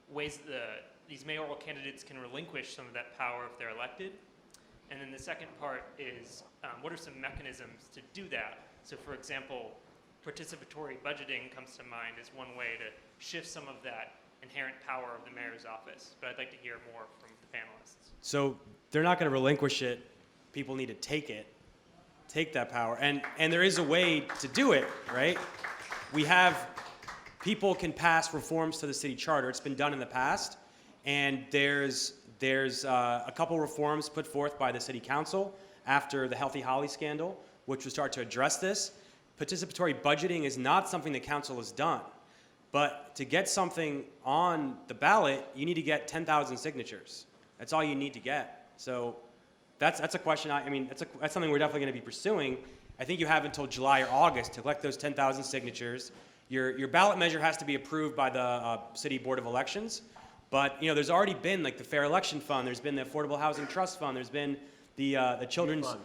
ways that these mayoral candidates can relinquish some of that power if they're elected? And then the second part is, what are some mechanisms to do that? So for example, participatory budgeting comes to mind as one way to shift some of that inherent power of the mayor's office. But I'd like to hear more from the panelists. So they're not going to relinquish it. People need to take that power. And there is a way to do it, right? We have, people can pass reforms to the city charter. It's been done in the past. And there's a couple reforms put forth by the city council after the Healthy Holly scandal, which would start to address this. Participatory budgeting is not something the council has done. But to get something on the ballot, you need to get 10,000 signatures. That's all you need to get. So that's a question, that's something we're definitely going to be pursuing. I think you have until July or August to collect those 10,000 signatures. Your ballot measure has to be approved by the City Board of Elections. But there's already been like the Fair Election Fund, there's been the Affordable Housing Trust Fund, there's been the Children's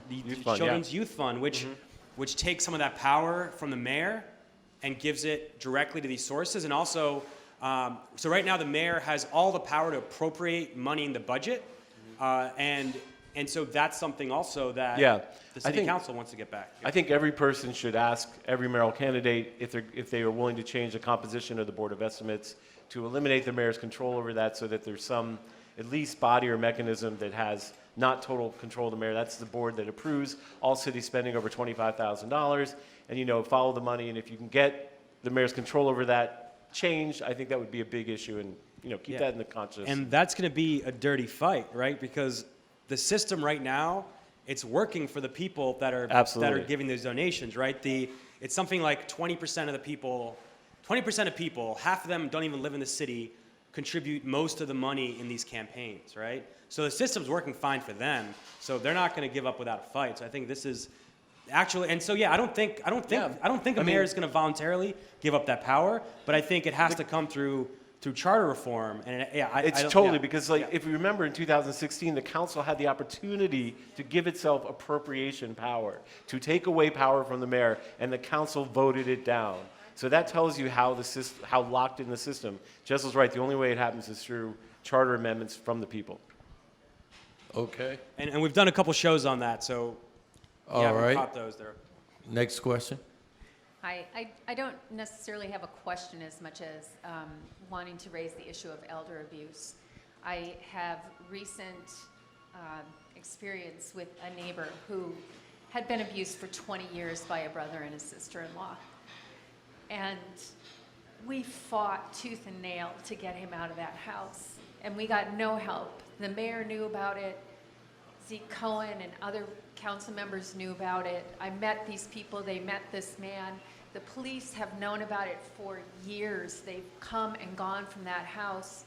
Youth Fund, which takes some of that power from the mayor and gives it directly to these sources. And also, so right now the mayor has all the power to appropriate money in the budget, and so that's something also that the city council wants to get back. I think every person should ask every mayoral candidate if they are willing to change the composition of the Board of Estimates to eliminate the mayor's control over that, so that there's some at least body or mechanism that has not total control of the mayor. That's the board that approves all city spending over $25,000, and follow the money. And if you can get the mayor's control over that changed, I think that would be a big issue, and keep that in the conscious. And that's going to be a dirty fight, right? Because the system right now, it's working for the people that are giving those donations, right? It's something like 20% of the people. 20% of people, half of them don't even live in the city, contribute most of the money in these campaigns, right? So the system's working fine for them. So they're not going to give up without a fight. So I think this is actually, and so yeah, I don't think a mayor is going to voluntarily give up that power, but I think it has to come through charter reform. And It's I totally, yeah. because if you remember in 2016, the council had the opportunity to give itself appropriation power, to take away power from the mayor, and the council voted it down. So that tells you how how locked in the system. Jess was right, the only way it happens is through charter amendments from the people. Okay. And we've done a couple shows on that, so All yeah, right. we caught those there. Next question. I don't necessarily have a question as much as wanting to raise the issue of elder abuse. I have recent experience with a neighbor who had been abused for 20 years by a brother and a sister-in-law. And we fought tooth and nail to get him out of that house. And we got no help. The mayor knew about it. Zeke Cohen and other council members knew about it. I met these people, they met this man. The police have known about it for years. They've come and gone from that house.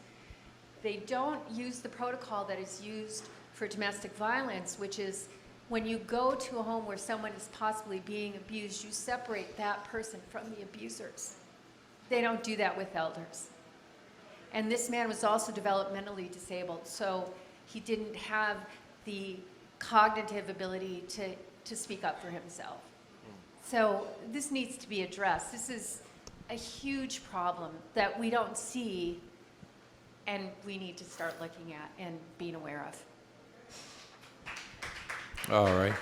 They don't use the protocol that is used for domestic violence, which is when you go to a home where someone is possibly being abused, you separate that person from the abusers. They don't do that with elders. And this man was also developmentally disabled, so he didn't have the cognitive ability to speak up for himself. So this needs to be addressed. This is a huge problem that we don't see and we need to start looking at and being aware of. All right.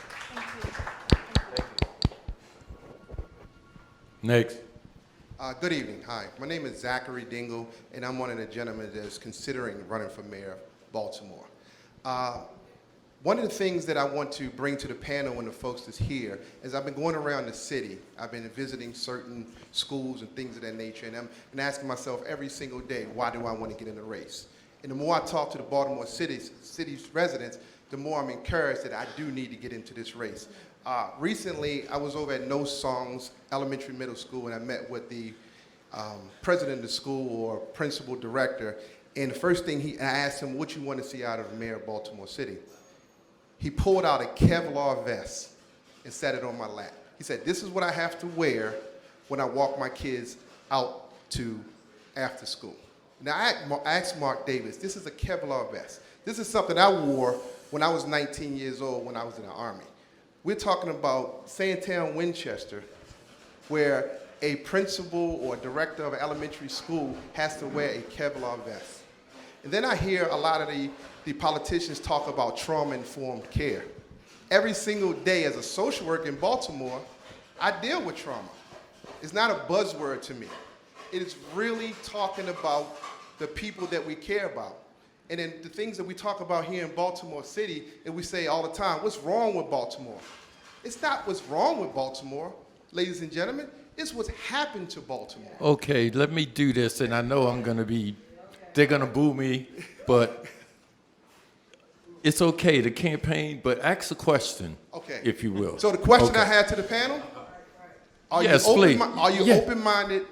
Next. Good evening. Hi. My name is Zachary Dingle, and I'm one of the gentlemen that's considering running for mayor of Baltimore. One of the things that I want to bring to the panel and the folks that's here is I've been going around the city. I've been visiting certain schools and things of that nature, and I'm asking myself every single day, why do I want to get in the race? And the more I talk to the Baltimore city's residents, the more I'm encouraged that I do need to get into this race. Recently, I was over at No Songs Elementary Middle School, and I met with the president of the school or principal director, and the first thing I asked him, what you want to see out of the mayor of Baltimore City? He pulled out a Kevlar vest and set it on my lap. He said, this is what I have to wear when I walk my kids out to after school. Now, I asked Mark Davis, this is a Kevlar vest. This is something I wore when I was 19 years old when I was in the Army. We're talking about Sandtown, Winchester, where a principal or director of an elementary school has to wear a Kevlar vest. And then I hear a lot of the politicians talk about trauma-informed care. Every single day as a social worker in Baltimore, I deal with trauma. It's not a buzzword to me. It is really talking about the people that we care about. And then the things that we talk about here in Baltimore City, and we say all the time, what's wrong with Baltimore? It's not what's wrong with Baltimore, ladies and gentlemen. It's what's happened to Baltimore. Okay, let me do this, and I know they're gonna boo me, but it's okay to campaign, but ask a question, Okay. if you will. So the question Okay. I had to the panel, are Yes, you please. Yeah. open-minded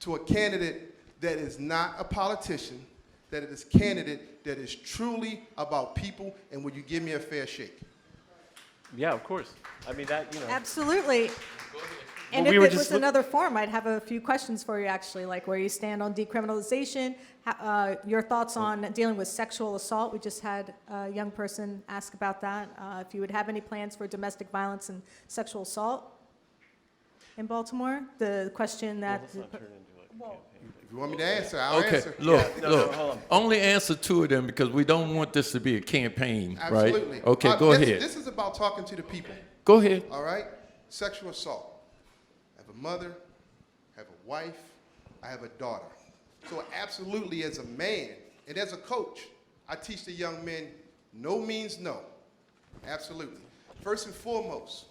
to a candidate that is not a politician, that it is a candidate that is truly about people, and will you give me a fair shake? Yeah, of course. I mean, that, Absolutely. And Well, if we were it just was another forum, I'd have a few questions for you, actually, like where you stand on decriminalization, your thoughts on dealing with sexual assault. We just had a young person ask about that. If you would have any plans for domestic violence and sexual assault in Baltimore? The question that... If you want me to answer, I'll Okay, answer. look, only answer two of them because we don't want this to be a campaign, right? Absolutely. Okay, go ahead. This is about talking to the people, Go ahead. all right? Sexual assault. I have a mother, I have a wife, I have a daughter. So absolutely, as a man and as a coach, I teach the young men, no means no. Absolutely. First and foremost,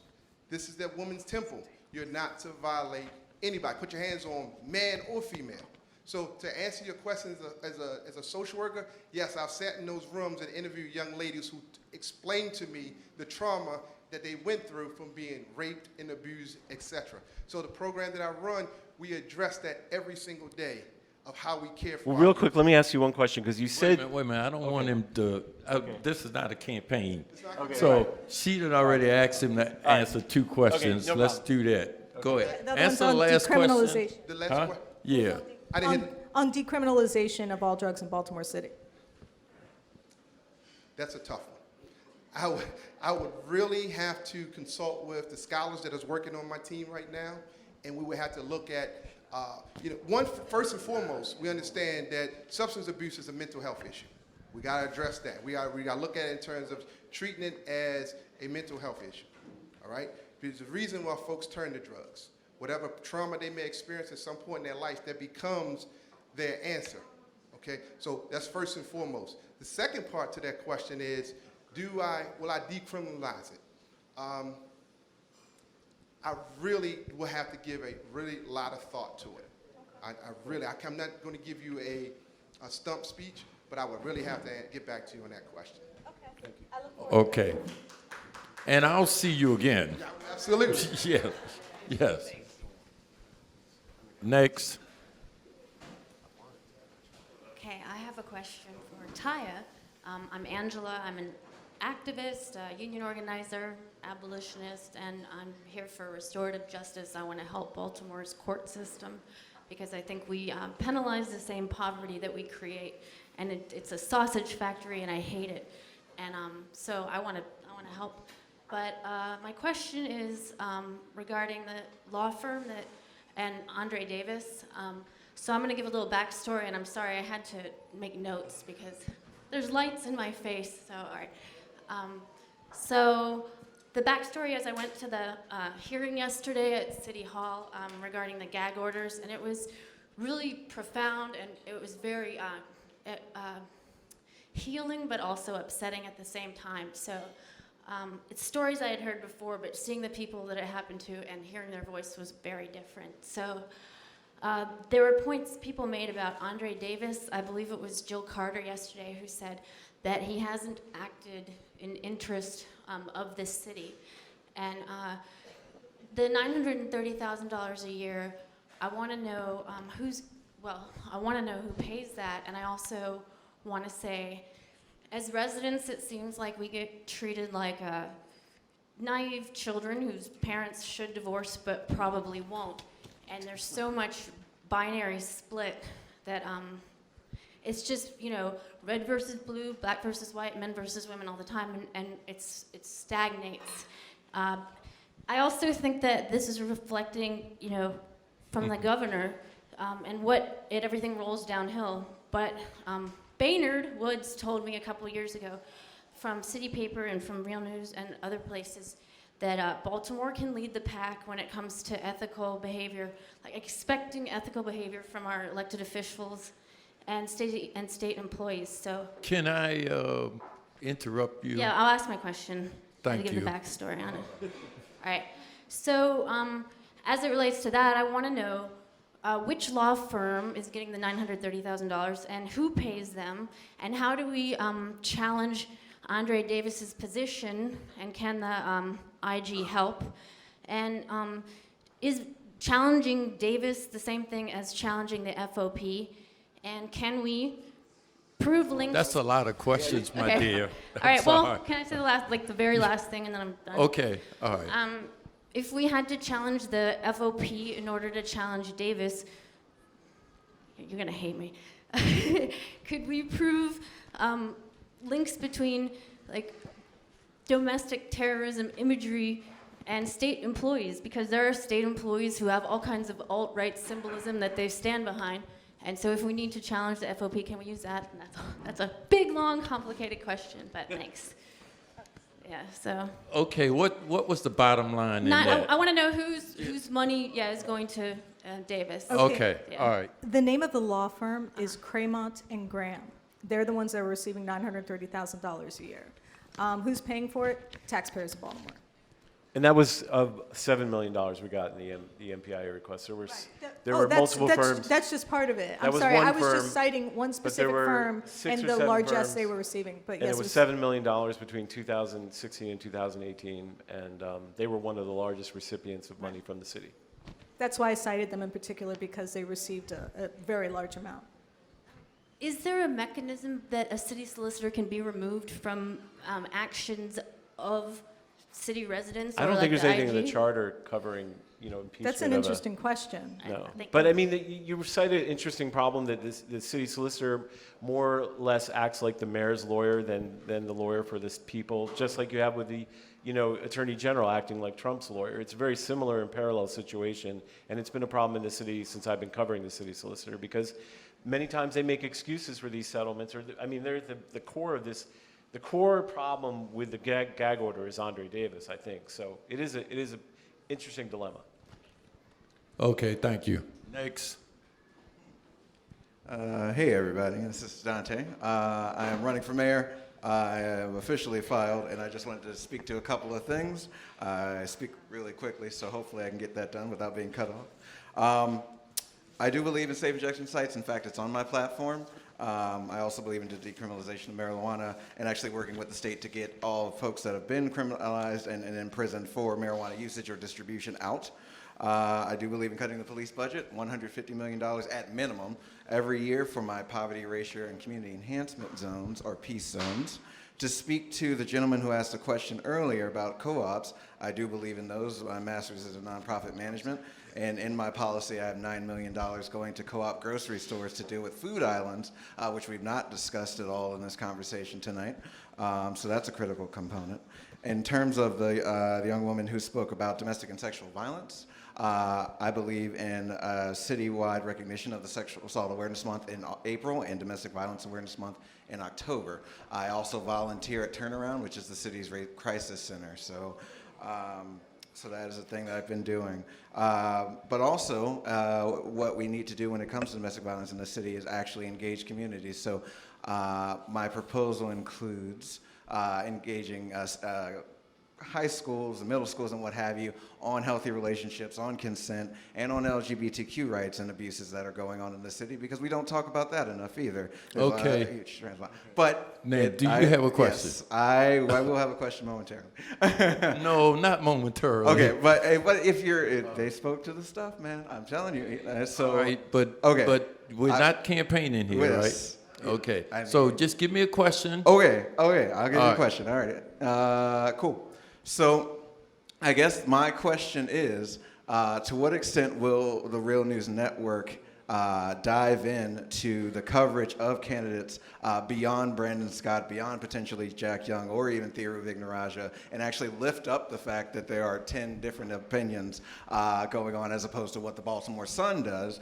this is that woman's temple. You're not to violate anybody. Put your hands on man or female. So to answer your question as a social worker, yes, I've sat in those rooms and interviewed young ladies who explained to me the trauma that they went through from being raped and abused, etc. So the program that I run, we address that every single day. of how we care for Well, our real youth. quick, let me ask you one question, because you said, Wait a minute, I don't want him to, this is not a campaign. Okay. So she had already asked him to answer 2 questions. no Let's problem. do that. Go ahead. The other one's Answer the on last question. decriminalization. The last Huh? que- Yeah. I didn't hear, On decriminalization of all drugs in Baltimore City. that's a tough one. I would really have to consult with the scholars that is working on my team right now, and we would have to look at, first and foremost, we understand that substance abuse is a mental health issue. We got to address that. We got to look at it in terms of treating it as a mental health issue, all right? Because the reason why folks turn to drugs, whatever trauma they may experience at some point in their life, that becomes their answer, okay? So that's first and foremost. The second part to that question is, will I decriminalize it? I really will have to give a really lot of thought to it. I'm not going to give you a stump speech, but I would really have to get back to you on that question. Okay. And I'll see you again. Yeah, absolutely. Yes, yes. Next. Okay, I have a question for Taya. I'm Angela. I'm an activist, union organizer, abolitionist, and I'm here for restorative justice. I want to help Baltimore's court system because I think we penalize the same poverty that we create, and it's a sausage factory, and I hate it. And so I want to help. But my question is regarding the law firm and Andre Davis. So I'm going to give a little backstory, and I'm sorry I had to make notes because there's lights in my face. So all right. So the backstory is I went to the hearing yesterday at City Hall regarding the gag orders, and it was really profound, and it was very healing, but also upsetting at the same time. So it's stories I had heard before, but seeing the people that it happened to and hearing their voice was very different. So there were points people made about Andre Davis. I believe it was Jill Carter yesterday who said that he hasn't acted in interest of this city. And the $930,000 a year, I want to know I want to know who pays that, and I also want to say, as residents, it seems like we get treated like naive children whose parents should divorce but probably won't. And there's so much binary split that it's just, red versus blue, black versus white, men versus women all the time, and it stagnates. I also think that this is reflecting, from the governor and everything rolls downhill. But Baynard Woods told me a couple years ago from City Paper and from Real News and other places that Baltimore can lead the pack when it comes to ethical behavior, like expecting ethical behavior from our elected officials and state employees. So Can I interrupt you? yeah, I'll ask my question. Thank to give you. the backstory on it. All right. So as it relates to that, I want to know which law firm is getting the $930,000 and who pays them, and how do we challenge Andre Davis's position, and can the IG help? And is challenging Davis the same thing as challenging the FOP? And can we prove links? That's a lot of questions, my Okay. dear. All right, well, sorry. can I say the very last thing, and then I'm done? Okay, all right. If we had to challenge the FOP in order to challenge Davis, you're gonna hate me. Could we prove links between domestic terrorism imagery and state employees? Because there are state employees who have all kinds of alt-right symbolism that they stand behind. And so if we need to challenge the FOP, can we use that? And that's a big, long, complicated question, but thanks. Yeah, so. Okay, what was the bottom line in that? I want to know whose money, is going to Davis. Okay, Yeah. all right. The name of the law firm is Cremont and Graham. They're the ones that are receiving $930,000 a year. Who's paying for it? Taxpayers of Baltimore. and that was of $7 million we got in the MPIA request. There Oh, were that's- multiple firms. That's just part of it. That I'm was sorry, one I was firm, just citing one there specific were firm 6 and or the 7 largesse firms, they were receiving. But And yes, it was $7 million between 2016 and 2018, and they were one of the largest recipients of money from the city. That's why I cited them in particular, because they received a very large amount. Is there a mechanism that a city solicitor can be removed from actions of city residents? I don't or think like there's anything in the IG? charter covering, impeachment. That's an of a- interesting question. No, think- but I mean, you cited an interesting problem that the city solicitor more or less acts like the mayor's lawyer than the lawyer for this people, just like you have with the, attorney general acting like Trump's lawyer. It's a very similar and parallel situation, and it's been a problem in the city since I've been covering the city solicitor, because many times they make excuses for these settlements, they're the core of this. The core problem with the gag order is Andre Davis, I think. So it is an interesting dilemma. Okay, thank you. Next. Hey everybody, this is Dante. I am running for mayor. I am officially filed, and I just wanted to speak to a couple of things. I speak really quickly, so hopefully I can get that done without being cut off. I do believe in safe injection sites. In fact, it's on my platform. I also believe in the decriminalization of marijuana and actually working with the state to get all folks that have been criminalized and imprisoned for marijuana usage or distribution out. I do believe in cutting the police budget, $150 million at minimum every year for my poverty, erasure, and community enhancement zones, or peace zones. To speak to the gentleman who asked a question earlier about co-ops, I do believe in those. My master's is in nonprofit management, and in my policy I have $9 million going to co-op grocery stores to deal with food islands, which we've not discussed at all in this conversation tonight. So that's a critical component. In terms of the young woman who spoke about domestic and sexual violence, I believe in citywide recognition of the Sexual Assault Awareness Month in April and Domestic Violence Awareness Month in October. I also volunteer at Turnaround, which is the city's rape crisis center. So that is a thing that I've been doing. But also, what we need to do when it comes to domestic violence in the city is actually engage communities. So my proposal includes engaging high schools and middle schools and what have you on healthy relationships, on consent, and on LGBTQ rights and abuses that are going on in the city, because we don't talk about that enough either. There's Okay. a huge but Now, do you have a question? Yes, I will have a question momentarily. No, not momentarily. Okay, but if they spoke to the stuff, man, I'm telling you. So All right, but we're not campaigning here, Yes. right? Okay. I mean- So just give me a question. Okay, I'll give you All a right. question. All right, cool. So I guess my question is, to what extent will the Real News Network dive into the coverage of candidates beyond Brandon Scott, beyond potentially Jack Young, or even Thiru Vignarajah, and actually lift up the fact that there are 10 different opinions going on, as opposed to what the Baltimore Sun does,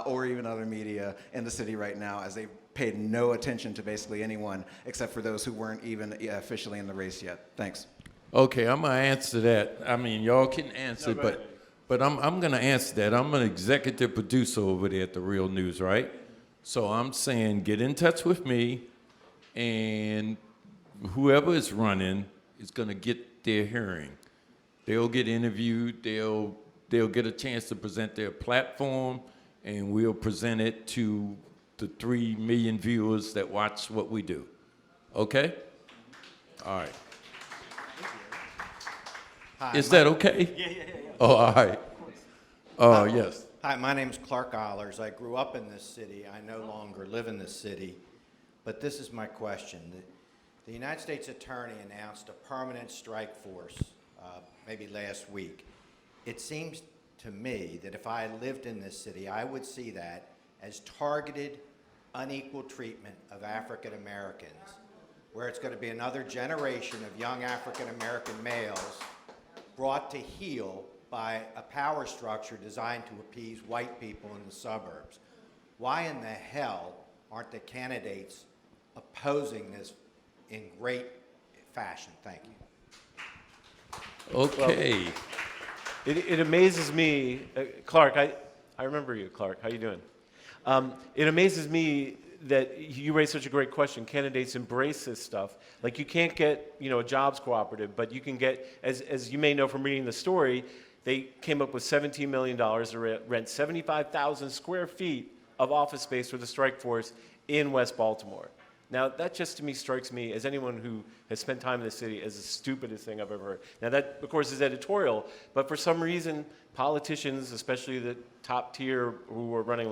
or even other media in the city right now, as they paid no attention to basically anyone except for those who weren't even officially in the race yet. Thanks. Okay, I'm gonna answer that. I mean, y'all can answer, but I'm gonna answer that. I'm an executive producer over there at the Real News, right? So I'm saying, get in touch with me, and whoever is running is gonna get their hearing. They'll get interviewed. They'll get a chance to present their platform, and we'll present it to the 3 million viewers that watch what we do. Okay? All right. Hi, Is that okay? Yeah. Oh, all right. Oh, yes. Hi, my name's Clark Eilers. I grew up in this city. I no longer live in this city. But this is my question. The United States Attorney announced a permanent strike force maybe last week. It seems to me that if I lived in this city, I would see that as targeted, unequal treatment of African Americans, where it's going to be another generation of young African American males brought to heel by a power structure designed to appease white people in the suburbs. Why in the hell aren't the candidates opposing this in great fashion? Thank you. Okay. It amazes me, Clark, I remember you, Clark. How you doing? It amazes me that you raised such a great question. Candidates embrace this stuff. Like, you can't get, a jobs cooperative, but you can get, as you may know from reading the story, they came up with $17 million to rent 75,000 square feet of office space for the strike force in West Baltimore. Now, that just to me strikes me, as anyone who has spent time in the city, as the stupidest thing I've ever heard. Now, that, of course, is editorial, but for some reason, politicians, especially the top tier who are running,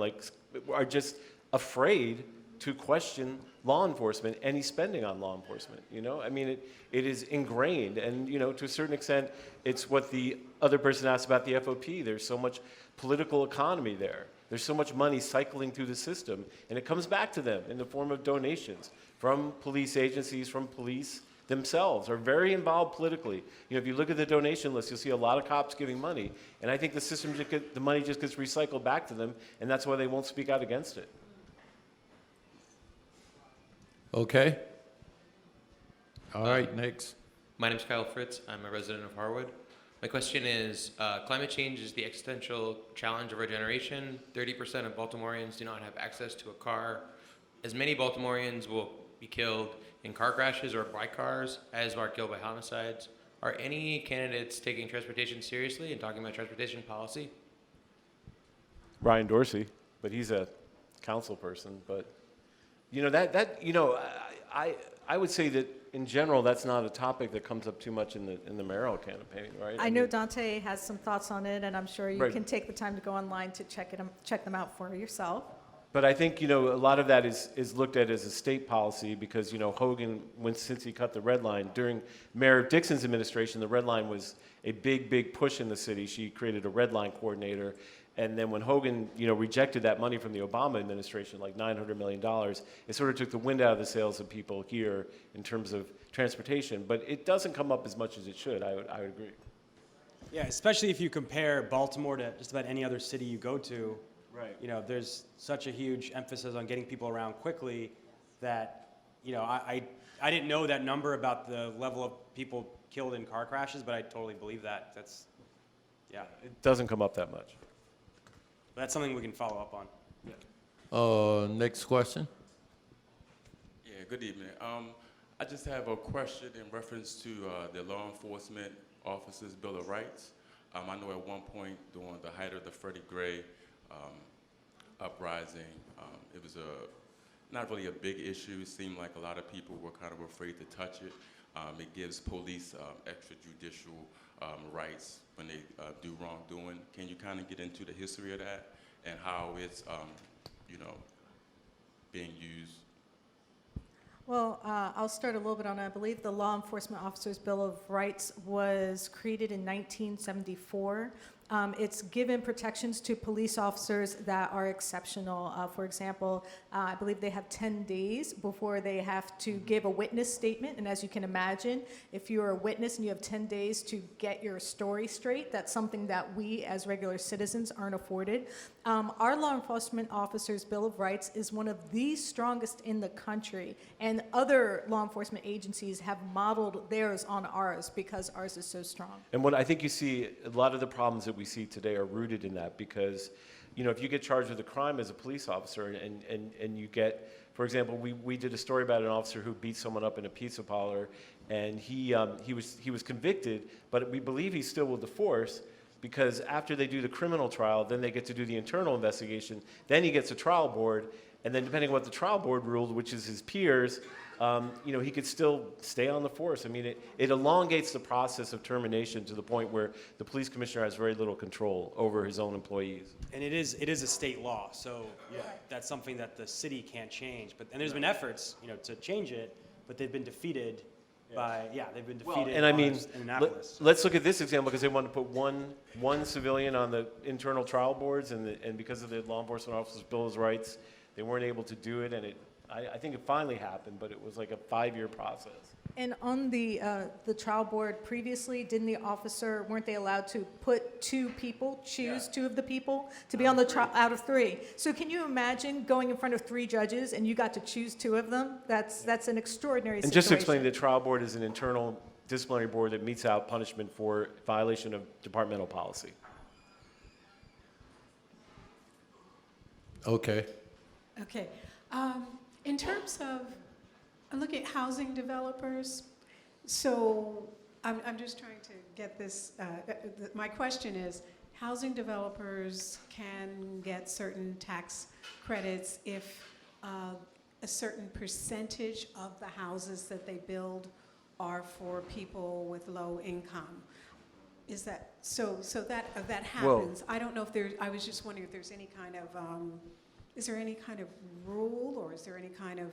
are just afraid to question law enforcement, any spending on law enforcement, you know? I mean, it is ingrained, and, you know, to a certain extent, it's what the other person asked about the FOP. There's so much political economy there. There's so much money cycling through the system, and it comes back to them in the form of donations from police agencies, from police themselves, are very involved politically. You know, if you look at the donation list, you'll see a lot of cops giving money, and I think the system, the money just gets recycled back to them, and that's why they won't speak out against it. Okay. All right, next. My name is Kyle Fritz. I'm a resident of Harwood. My question is, climate change is the existential challenge of our generation. 30% of Baltimoreans do not have access to a car. As many Baltimoreans will be killed in car crashes or by cars as are killed by homicides. Are any candidates taking transportation seriously and talking about transportation policy? Ryan Dorsey, but he's a council person. But you know I would say that in general that's not a topic that comes up too much in the mayoral campaign, right? I know Dante has some thoughts on it, and I'm sure you Right. can take the time to go online to check them out for yourself. But I think, you know, a lot of that is looked at as a state policy because, you know, Hogan, since he cut the red line, during Mayor Dixon's administration, the red line was a big push in the city. She created a red line coordinator. And then when Hogan, you know, rejected that money from the Obama administration, like $900 million, it sort of took the wind out of the sails of people here in terms of transportation. But it doesn't come up as much as it should, I would agree. Yeah, especially if you compare Baltimore to just about any other city you go to. Right. You know, there's such a huge emphasis on getting people around quickly that, you know, I didn't know that number about the level of people killed in car crashes, but I totally believe that. That's, yeah. It doesn't come up that much. That's something we can follow up on. Next question. Yeah, good evening. I just have a question in reference to the Law Enforcement Officers' Bill of Rights. I know at one point during the height of the Freddie Gray uprising, it was not really a big issue. It seemed like a lot of people were kind of afraid to touch it. It gives police extrajudicial rights when they do wrongdoing. Can you kind of get into the history of that and how it's, you know, being used? Well, I'll start a little bit on it. I believe the Law Enforcement Officers' Bill of Rights was created in 1974. It's given protections to police officers that are exceptional. For example, I believe they have 10 days before they have to give a witness statement. And as you can imagine, if you're a witness and you have 10 days to get your story straight, that's something that we as regular citizens aren't afforded. Our Law Enforcement Officers' Bill of Rights is one of the strongest in the country. And other law enforcement agencies have modeled theirs on ours because ours is so strong. And what I think you see, a lot of the problems that we see today are rooted in that because, you know, if you get charged with a crime as a police officer and you get, for example, we did a story about an officer who beat someone up in a pizza parlor and he was convicted, but we believe he's still with the force because after they do the criminal trial, then they get to do the internal investigation, then he gets a trial board, and then depending on what the trial board ruled, which is his peers, you know, he could still stay on the force. I mean, it elongates the process of termination to the point where the police commissioner has very little control over his own employees. And it is a state law, so that's something that the city can't change. And there's been efforts, you know, to change it, but they've been defeated they've been defeated. And I mean, in Annapolis. let's look at this example because they wanted to put one civilian on the internal trial boards, and because of the Law Enforcement Officers' Bill of Rights, they weren't able to do it, and I think it finally happened, but it was like a 5-year process. And on the trial board previously, weren't they allowed to put 2 people, choose 2 of the people to be on the trial out of 3? So can you imagine going in front of 3 judges and you got to choose 2 of them? That's an extraordinary And situation. just to explain, the trial board is an internal disciplinary board that metes out punishment for violation of departmental policy. Okay. Okay. In terms of, I look at housing developers, so I'm just trying to get this, my question is, housing developers can get certain tax credits if a certain percentage of the houses that they build are for people with low income. Is that, so that happens. I don't know if there, I was just wondering if there's any kind of, is there any kind of rule, or is there any kind of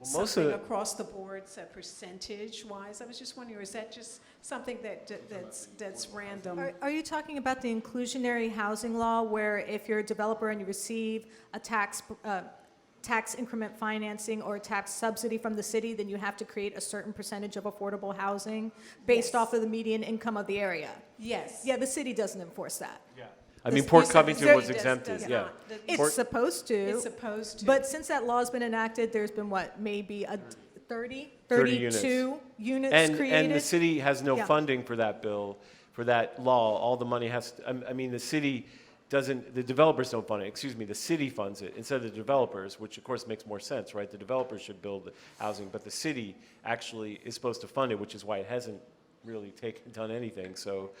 something across the board, so percentage-wise? I was just wondering, or is that just something that's random? Are you talking about the inclusionary housing law, where if you're a developer and you receive a tax increment financing or a tax subsidy from the city, then you have to create a certain percentage of affordable housing based off of the median income of the area? Yes. Yeah, the city doesn't enforce that. Yeah. I mean, Port Covington was does exempted, yeah. not. It's supposed to. It's supposed to. But since that law's been enacted, there's been what, maybe a 30 32 units created? And the city has no Yeah. funding for that bill, for that law. All the money has, I mean, the city doesn't, the developers don't fund it, excuse me, the city funds it instead of the developers, which of course makes more sense, right? The developers should build the housing, but the city actually is supposed to fund it, which is why it hasn't really done anything. So,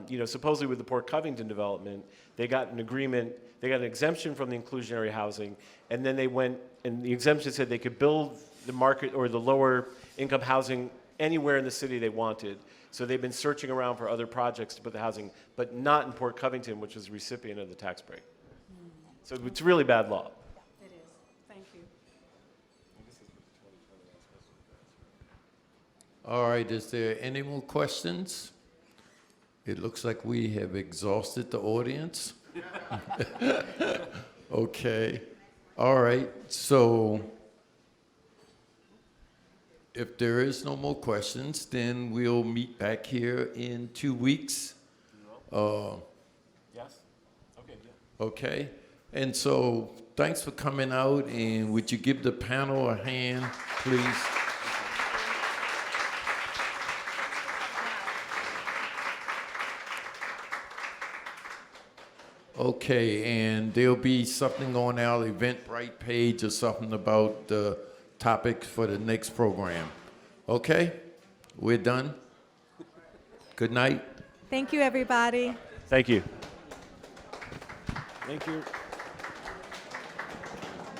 you know, supposedly with the Port Covington development, they got an agreement, they got an exemption from the inclusionary housing, and then they went, and the exemption said they could build the market or the lower income housing anywhere in the city they wanted. So they've been searching around for other projects to put the housing, but not in Port Covington, which is the recipient of the tax break. So it's really bad law. It is. Thank you. All right, is there any more questions? It looks like we have exhausted the audience. Okay. All right, so if there is no more questions, then we'll meet back here in 2 weeks. Yes? Okay, yeah. Okay, and so thanks for coming out, and would you give the panel a hand, please? Okay, and there'll be something on our Eventbrite page or something about the topic for the next program. Okay, we're done. Good night. Thank you, everybody. Thank you. Thank you.